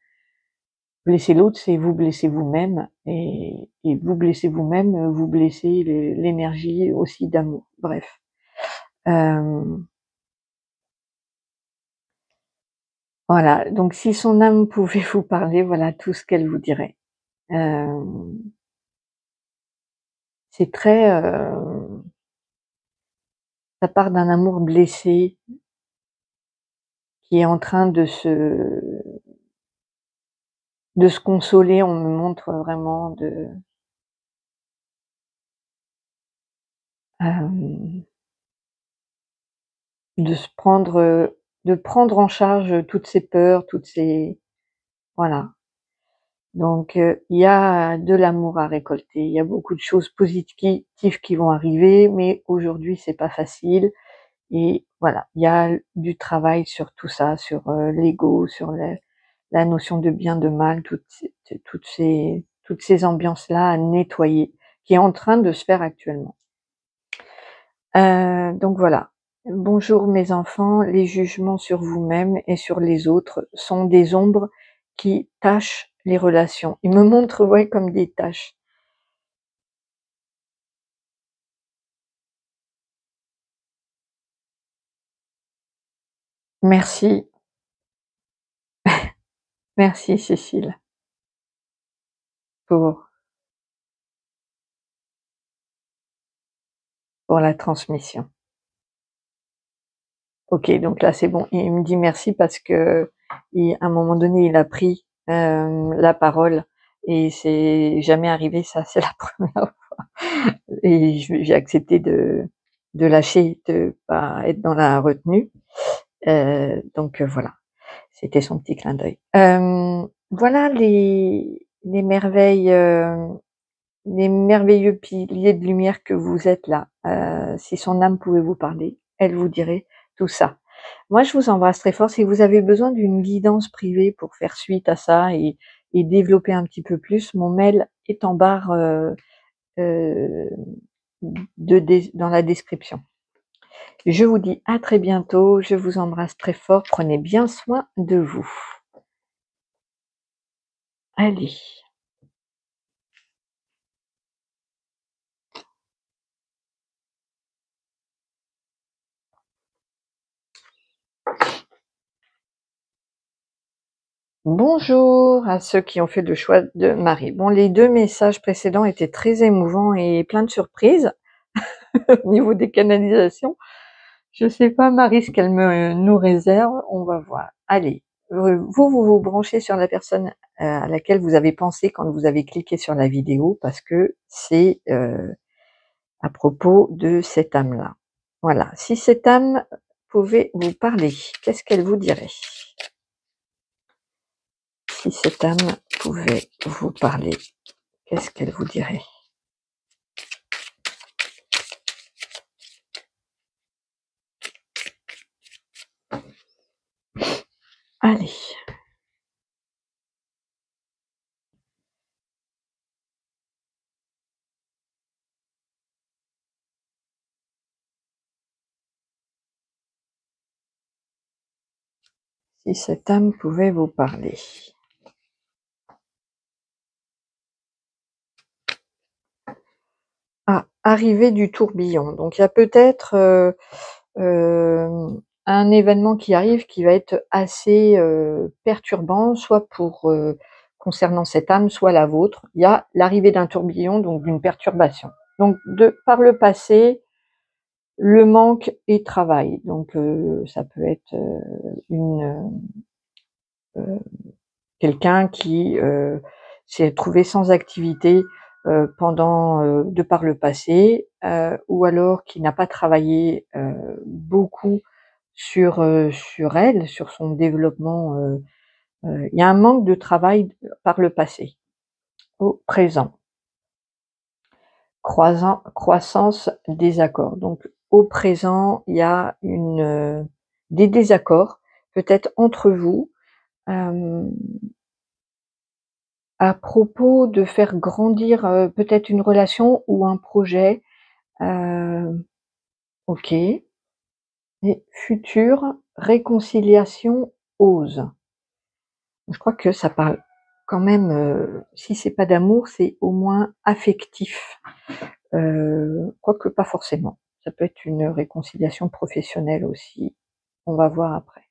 blesser l'autre, c'est vous blesser vous-même et vous blesser vous-même, vous blessez l'énergie aussi d'amour. Bref, hem, voilà, donc si son âme pouvait vous parler, voilà tout ce qu'elle vous dirait. Hem, c'est très, ça part d'un amour blessé qui est en train de se consoler. On me montre vraiment hem, de se prendre, de prendre en charge toutes ses peurs, toutes ses voilà. Donc il y a de l'amour à récolter. Il y a beaucoup de choses positives qui vont arriver, mais aujourd'hui, c'est pas facile et voilà, il y a du travail sur tout ça, sur, l'ego, sur la notion de bien, de mal, toutes ces ambiances-là à nettoyer, qui est en train de se faire actuellement. Donc voilà. Bonjour mes enfants, les jugements sur vous-même et sur les autres sont des ombres qui tachent les relations. Ils me montrent, ouais, comme des taches. Merci, merci Cécile pour la transmission. OK, donc là c'est bon. Il me dit merci parce que à un moment donné, il a pris la parole et c'est jamais arrivé ça, c'est la première fois. Et j'ai accepté de lâcher, de pas être dans la retenue. Donc voilà, c'était son petit clin d'œil. Voilà les merveilles, les merveilleux piliers de lumière que vous êtes là. Si son âme pouvait vous parler, elle vous dirait tout ça. Moi, je vous embrasse très fort. Si vous avez besoin d'une guidance privée pour faire suite à ça et développer un petit peu plus, mon mail est en barre euh, dans la description. Je vous dis à très bientôt. Je vous embrasse très fort. Prenez bien soin de vous. Allez. Bonjour à ceux qui ont fait le choix de Marie. Bon, les 2 messages précédents étaient très émouvants et plein de surprises au niveau des canalisations. Je sais pas Marie ce qu'elle nous réserve, on va voir. Allez, vous branchez sur la personne à laquelle vous avez pensé quand vous avez cliqué sur la vidéo parce que c'est à propos de cette âme-là. Voilà, si cette âme pouvait vous parler, qu'est-ce qu'elle vous dirait? Si cette âme pouvait vous parler, qu'est-ce qu'elle vous dirait? Allez. Si cette âme pouvait vous parler. Ah, arrivée du tourbillon. Donc il y a peut-être un événement qui arrive qui va être assez perturbant, soit pour concernant cette âme, soit la vôtre. Il y a l'arrivée d'un tourbillon, donc d'une perturbation. Donc par le passé, le manque et travail. Donc ça peut être quelqu'un qui s'est trouvé sans activité pendant de par le passé, ou alors qui n'a pas travaillé beaucoup sur elle, sur son développement. Il y a un manque de travail par le passé. Au présent, croissance, désaccord. Donc au présent, il y a des désaccords, peut-être entre vous, à propos de faire grandir peut-être une relation ou un projet. OK. Et future réconciliation ose. Je crois que ça parle quand même, si c'est pas d'amour, c'est au moins affectif. Quoique pas forcément. Ça peut être une réconciliation professionnelle aussi. On va voir après.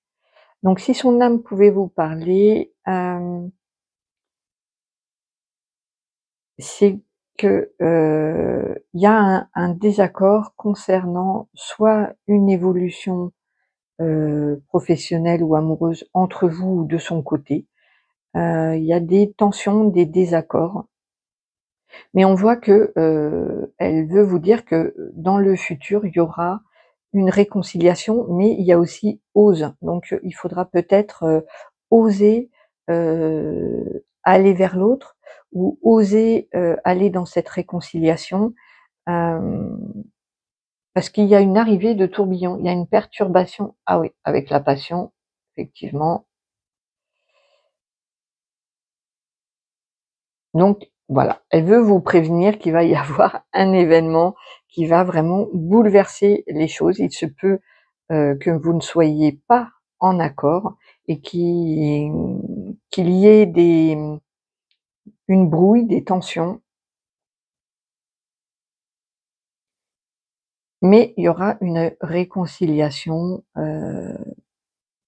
Donc si son âme pouvait vous parler, c'est que il y a un désaccord concernant soit une évolution professionnelle ou amoureuse entre vous ou de son côté. Il y a des tensions, des désaccords, mais on voit que elle veut vous dire que dans le futur, il y aura une réconciliation, mais il y a aussi ose. Donc il faudra peut-être oser aller vers l'autre ou oser aller dans cette réconciliation. Hem, Parce qu'il y a une arrivée de tourbillon, il y a une perturbation. Ah oui, avec la passion, effectivement. Donc Voilà, elle veut vous prévenir qu'il va y avoir un événement qui va vraiment bouleverser les choses. Il se peut, que vous ne soyez pas en accord et qu'il y ait une brouille, des tensions, mais il y aura une réconciliation,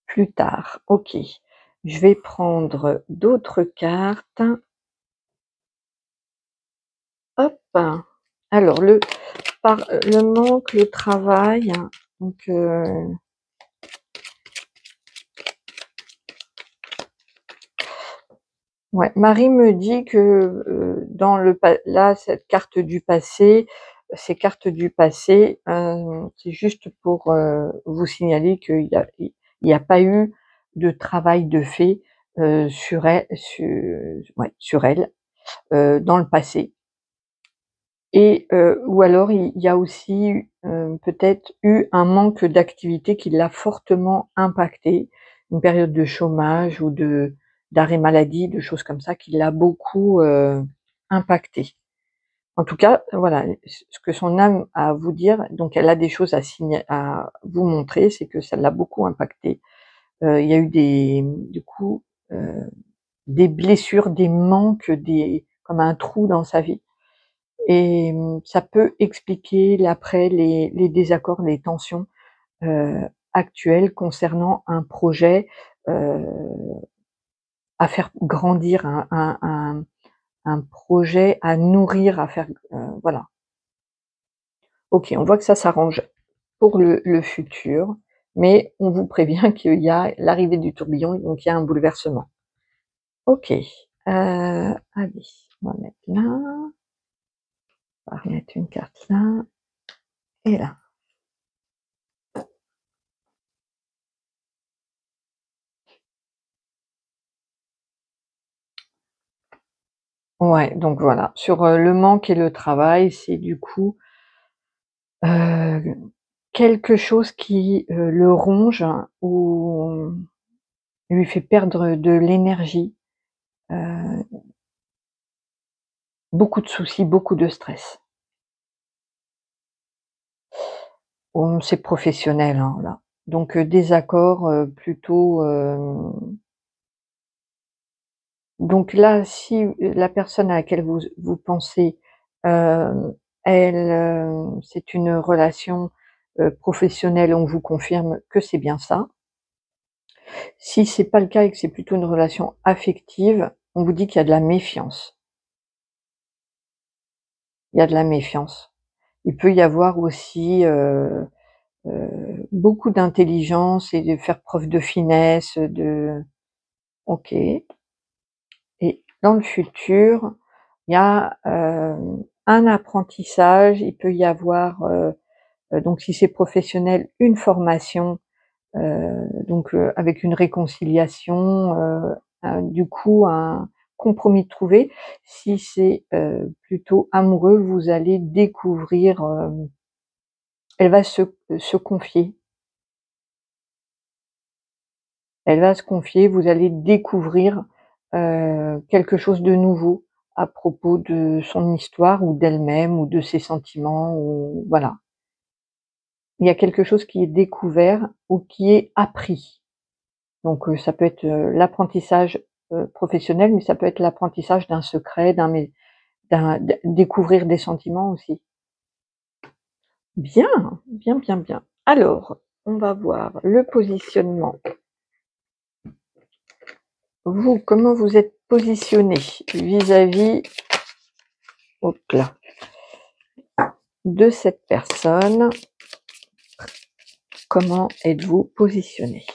plus tard. OK. Je vais prendre d'autres cartes. Hop! Alors le manque, le travail, donc ouais, Marie me dit que, dans le pa là, cette carte du passé, ces cartes du passé, c'est juste pour, vous signaler qu'il y a pas eu de travail de fait, sur elle, dans le passé. Et ou alors il y a aussi, peut-être eu un manque d'activité qui l'a fortement impactée, une période de chômage ou d'arrêt maladie, de choses comme ça qui l'a beaucoup, impactée. En tout cas, voilà, ce que son âme a à vous dire, donc elle a des choses à vous montrer, c'est que ça l'a beaucoup impactée. Il y a eu du coup, heu, des blessures, des manques, comme un trou dans sa vie. Et ça peut expliquer les désaccords, les tensions, actuelles concernant un projet, heu, à faire grandir, un projet à nourrir, à faire, voilà. OK, on voit que ça s'arrange pour le futur, mais on vous prévient qu'il y a l'arrivée du tourbillon, donc il y a un bouleversement. OK, allez, on va mettre là, on va remettre une carte là et là. Ouais, donc voilà, sur, le manque et le travail, c'est du coup, heu, quelque chose qui, le ronge ou lui fait perdre de l'énergie, heu, beaucoup de soucis, beaucoup de stress. Bon, c'est professionnel, hein, là. Donc, désaccord, plutôt, donc là, si la personne à laquelle vous pensez, elle, c'est une relation, professionnelle, on vous confirme que c'est bien ça. Si c'est pas le cas et que c'est plutôt une relation affective, on vous dit qu'il y a de la méfiance. Il y a de la méfiance. Il peut y avoir aussi, beaucoup d'intelligence et de faire preuve de finesse, OK. Et dans le futur, il y a, un apprentissage, il peut y avoir, donc si c'est professionnel, une formation, avec une réconciliation, du coup un compromis trouvé. Si c'est, plutôt amoureux, vous allez découvrir, elle va se confier. Elle va se confier, vous allez découvrir, quelque chose de nouveau à propos de son histoire ou d'elle-même ou de ses sentiments ou voilà. Il y a quelque chose qui est découvert ou qui est appris. Donc, ça peut être, l'apprentissage, professionnel, mais ça peut être l'apprentissage d'un secret, découvrir des sentiments aussi. Bien, bien, bien, bien. Alors, on va voir le positionnement. Vous, comment vous êtes positionné vis-à-vis, hop là, de cette personne? Comment êtes-vous positionné?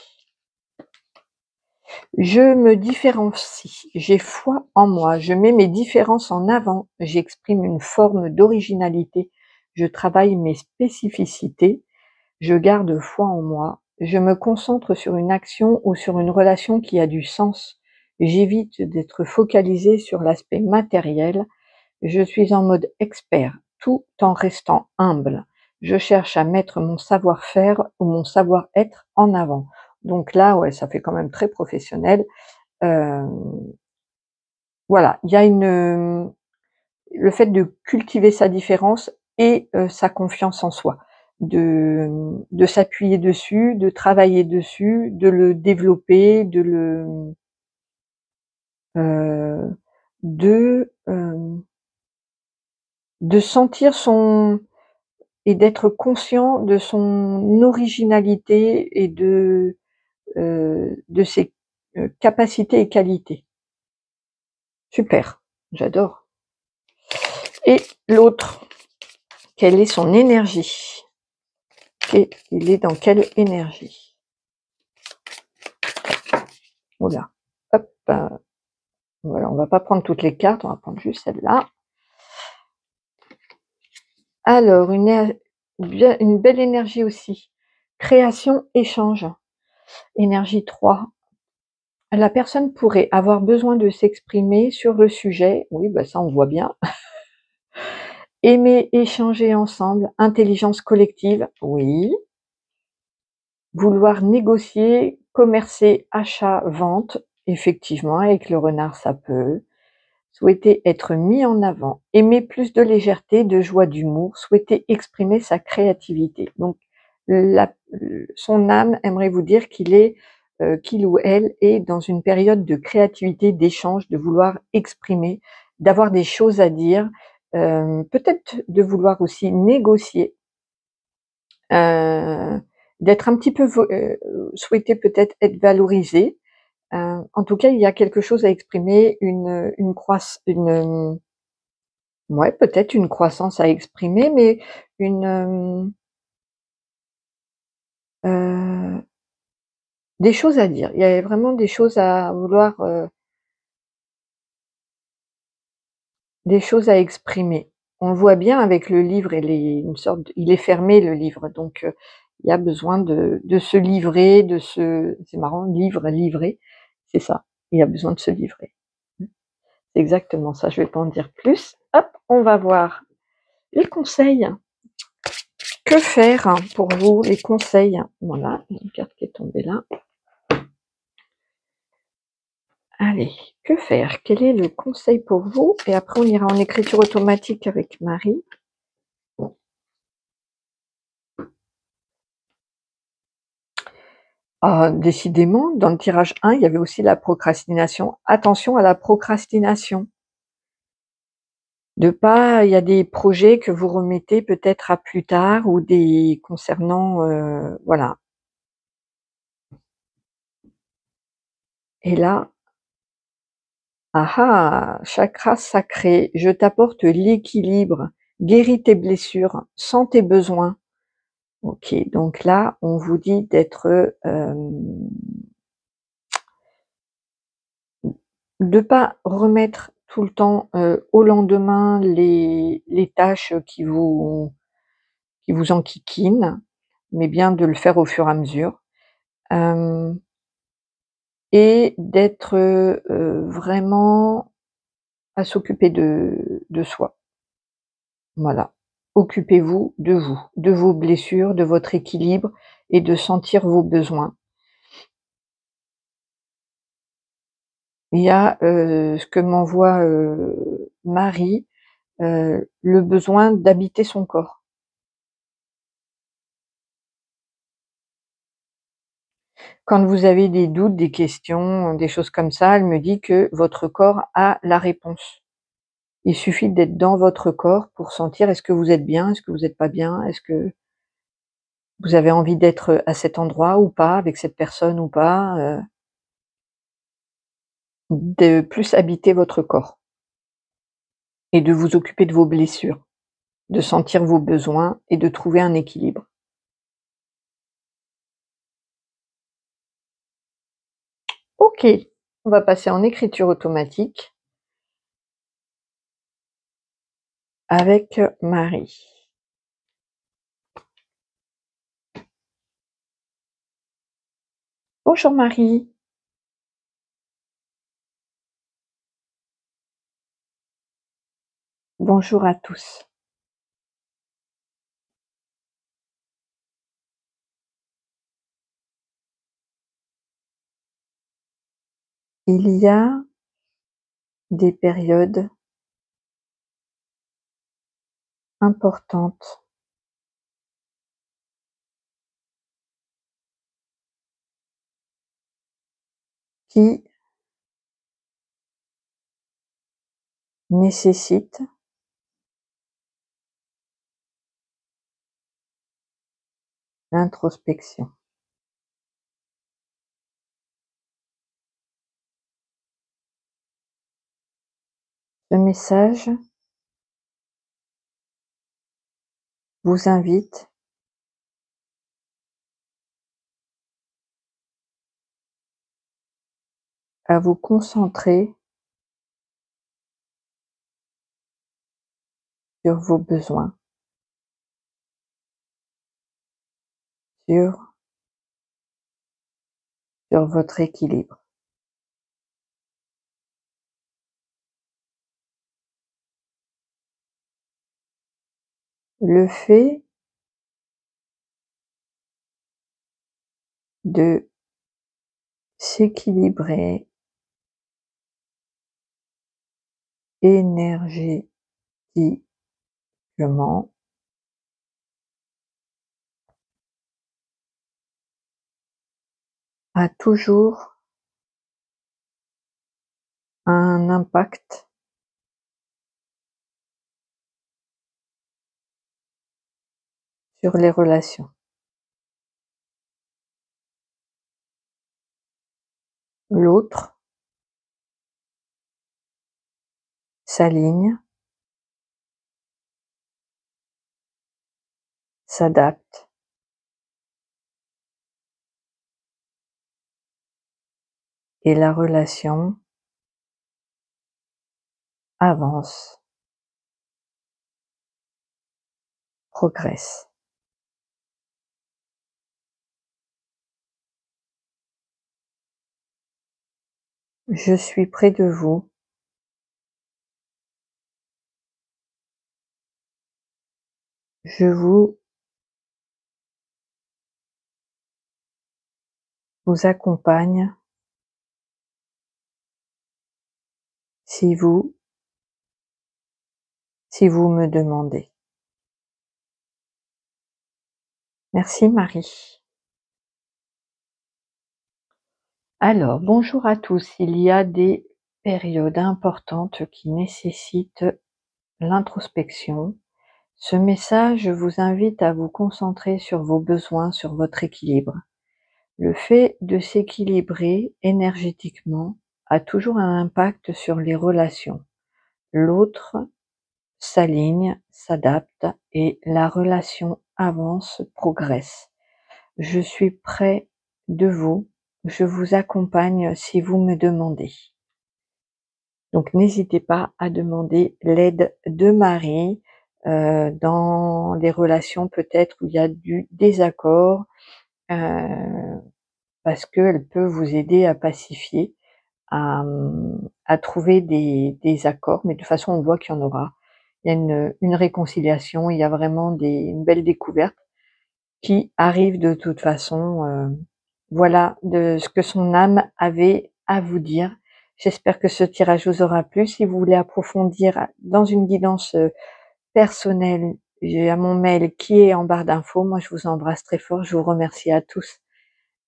Je me différencie, j'ai foi en moi, je mets mes différences en avant, j'exprime une forme d'originalité, je travaille mes spécificités, je garde foi en moi, je me concentre sur une action ou sur une relation qui a du sens, j'évite d'être focalisée sur l'aspect matériel, je suis en mode expert, tout en restant humble. Je cherche à mettre mon savoir-faire ou mon savoir-être en avant. Donc là, ouais, ça fait quand même très professionnel. Voilà, il y a le fait de cultiver sa différence et sa confiance en soi, de s'appuyer dessus, de travailler dessus, de le développer, heu, de, de sentir son et d'être conscient de son originalité et de ses, capacités et qualités. Super, j'adore. Et l'autre, quelle est son énergie? Et il est dans quelle énergie? Oh là, hop, voilà, on va pas prendre toutes les cartes, on va prendre juste celle-là. Alors, une belle énergie aussi. Création, échange. Énergie 3. La personne pourrait avoir besoin de s'exprimer sur le sujet. Oui, bah ça on voit bien. Aimer échanger ensemble. Intelligence collective. Oui. Vouloir négocier, commercer, achat, vente. Effectivement, avec le renard, ça peut. Souhaiter être mis en avant, aimer plus de légèreté, de joie, d'humour, souhaiter exprimer sa créativité. Donc, son âme aimerait vous dire qu'il ou elle est dans une période de créativité, d'échange, de vouloir exprimer, d'avoir des choses à dire, peut-être de vouloir aussi négocier, euh, d'être un petit peu, souhaiter peut-être être valorisé. En tout cas, il y a quelque chose à exprimer, ouais, peut-être une croissance à exprimer, mais une, des choses à dire. Il y a vraiment des choses à vouloir, des choses à exprimer. On le voit bien avec le livre, il est fermé le livre, donc il y a besoin de se livrer, c'est marrant, livrer, c'est ça. Il y a besoin de se livrer. C'est exactement ça, je vais pas en dire plus. Hop, on va voir les conseils. Que faire pour vous, les conseils? Voilà, une carte qui est tombée là. Allez, que faire? Quel est le conseil pour vous? Et après, on ira en écriture automatique avec Marie. Ah, décidément, dans le tirage 1, il y avait aussi la procrastination. Attention à la procrastination. Il y a des projets que vous remettez peut-être à plus tard ou des concernant, voilà. Et là, ah ah, chakra sacré, je t'apporte l'équilibre, guéris tes blessures, sens tes besoins. Ok, donc là, on vous dit de pas remettre tout le temps au lendemain les tâches qui vous enquiquinent, mais bien de le faire au fur et à mesure. Et d'être vraiment à s'occuper de soi. Voilà. Occupez-vous, de vos blessures, de votre équilibre et de sentir vos besoins. Il y a ce que m'envoie Marie, le besoin d'habiter son corps. Quand vous avez des doutes, des questions, des choses comme ça, elle me dit que votre corps a la réponse. Il suffit d'être dans votre corps pour sentir est-ce que vous êtes bien, est-ce que vous n'êtes pas bien, est-ce que vous avez envie d'être à cet endroit ou pas, avec cette personne ou pas, de plus habiter votre corps et de vous occuper de vos blessures, de sentir vos besoins et de trouver un équilibre. OK, on va passer en écriture automatique avec Marie. Bonjour Marie. Bonjour à tous. Il y a des périodes importante qui nécessite l'introspection. Ce message vous invite à vous concentrer sur vos besoins, sur votre équilibre. Le fait de s'équilibrer énergétiquement a toujours un impact sur les relations. L'autre s'aligne, s'adapte et la relation avance, progresse. Je suis près de vous. Je vous accompagne si vous me demandez. Merci Marie. Alors, bonjour à tous. Il y a des périodes importantes qui nécessitent l'introspection. Ce message vous invite à vous concentrer sur vos besoins, sur votre équilibre. Le fait de s'équilibrer énergétiquement a toujours un impact sur les relations. L'autre s'aligne, s'adapte et la relation avance, progresse. Je suis près de vous, je vous accompagne si vous me demandez. Donc n'hésitez pas à demander l'aide de Marie dans les relations peut-être où il y a du désaccord, parce qu'elle peut vous aider à pacifier, à trouver des accords, mais de toute façon on voit qu'il y en aura. Il y a une réconciliation, il y a vraiment une belle découverte qui arrive de toute façon. Voilà de ce que son âme avait à vous dire. J'espère que ce tirage vous aura plu. Si vous voulez approfondir dans une guidance personnelle, j'ai mon mail qui est en barre d'infos. Moi je vous embrasse très fort, je vous remercie à tous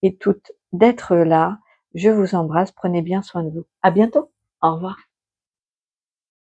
et toutes d'être là. Je vous embrasse, prenez bien soin de vous. À bientôt, au revoir.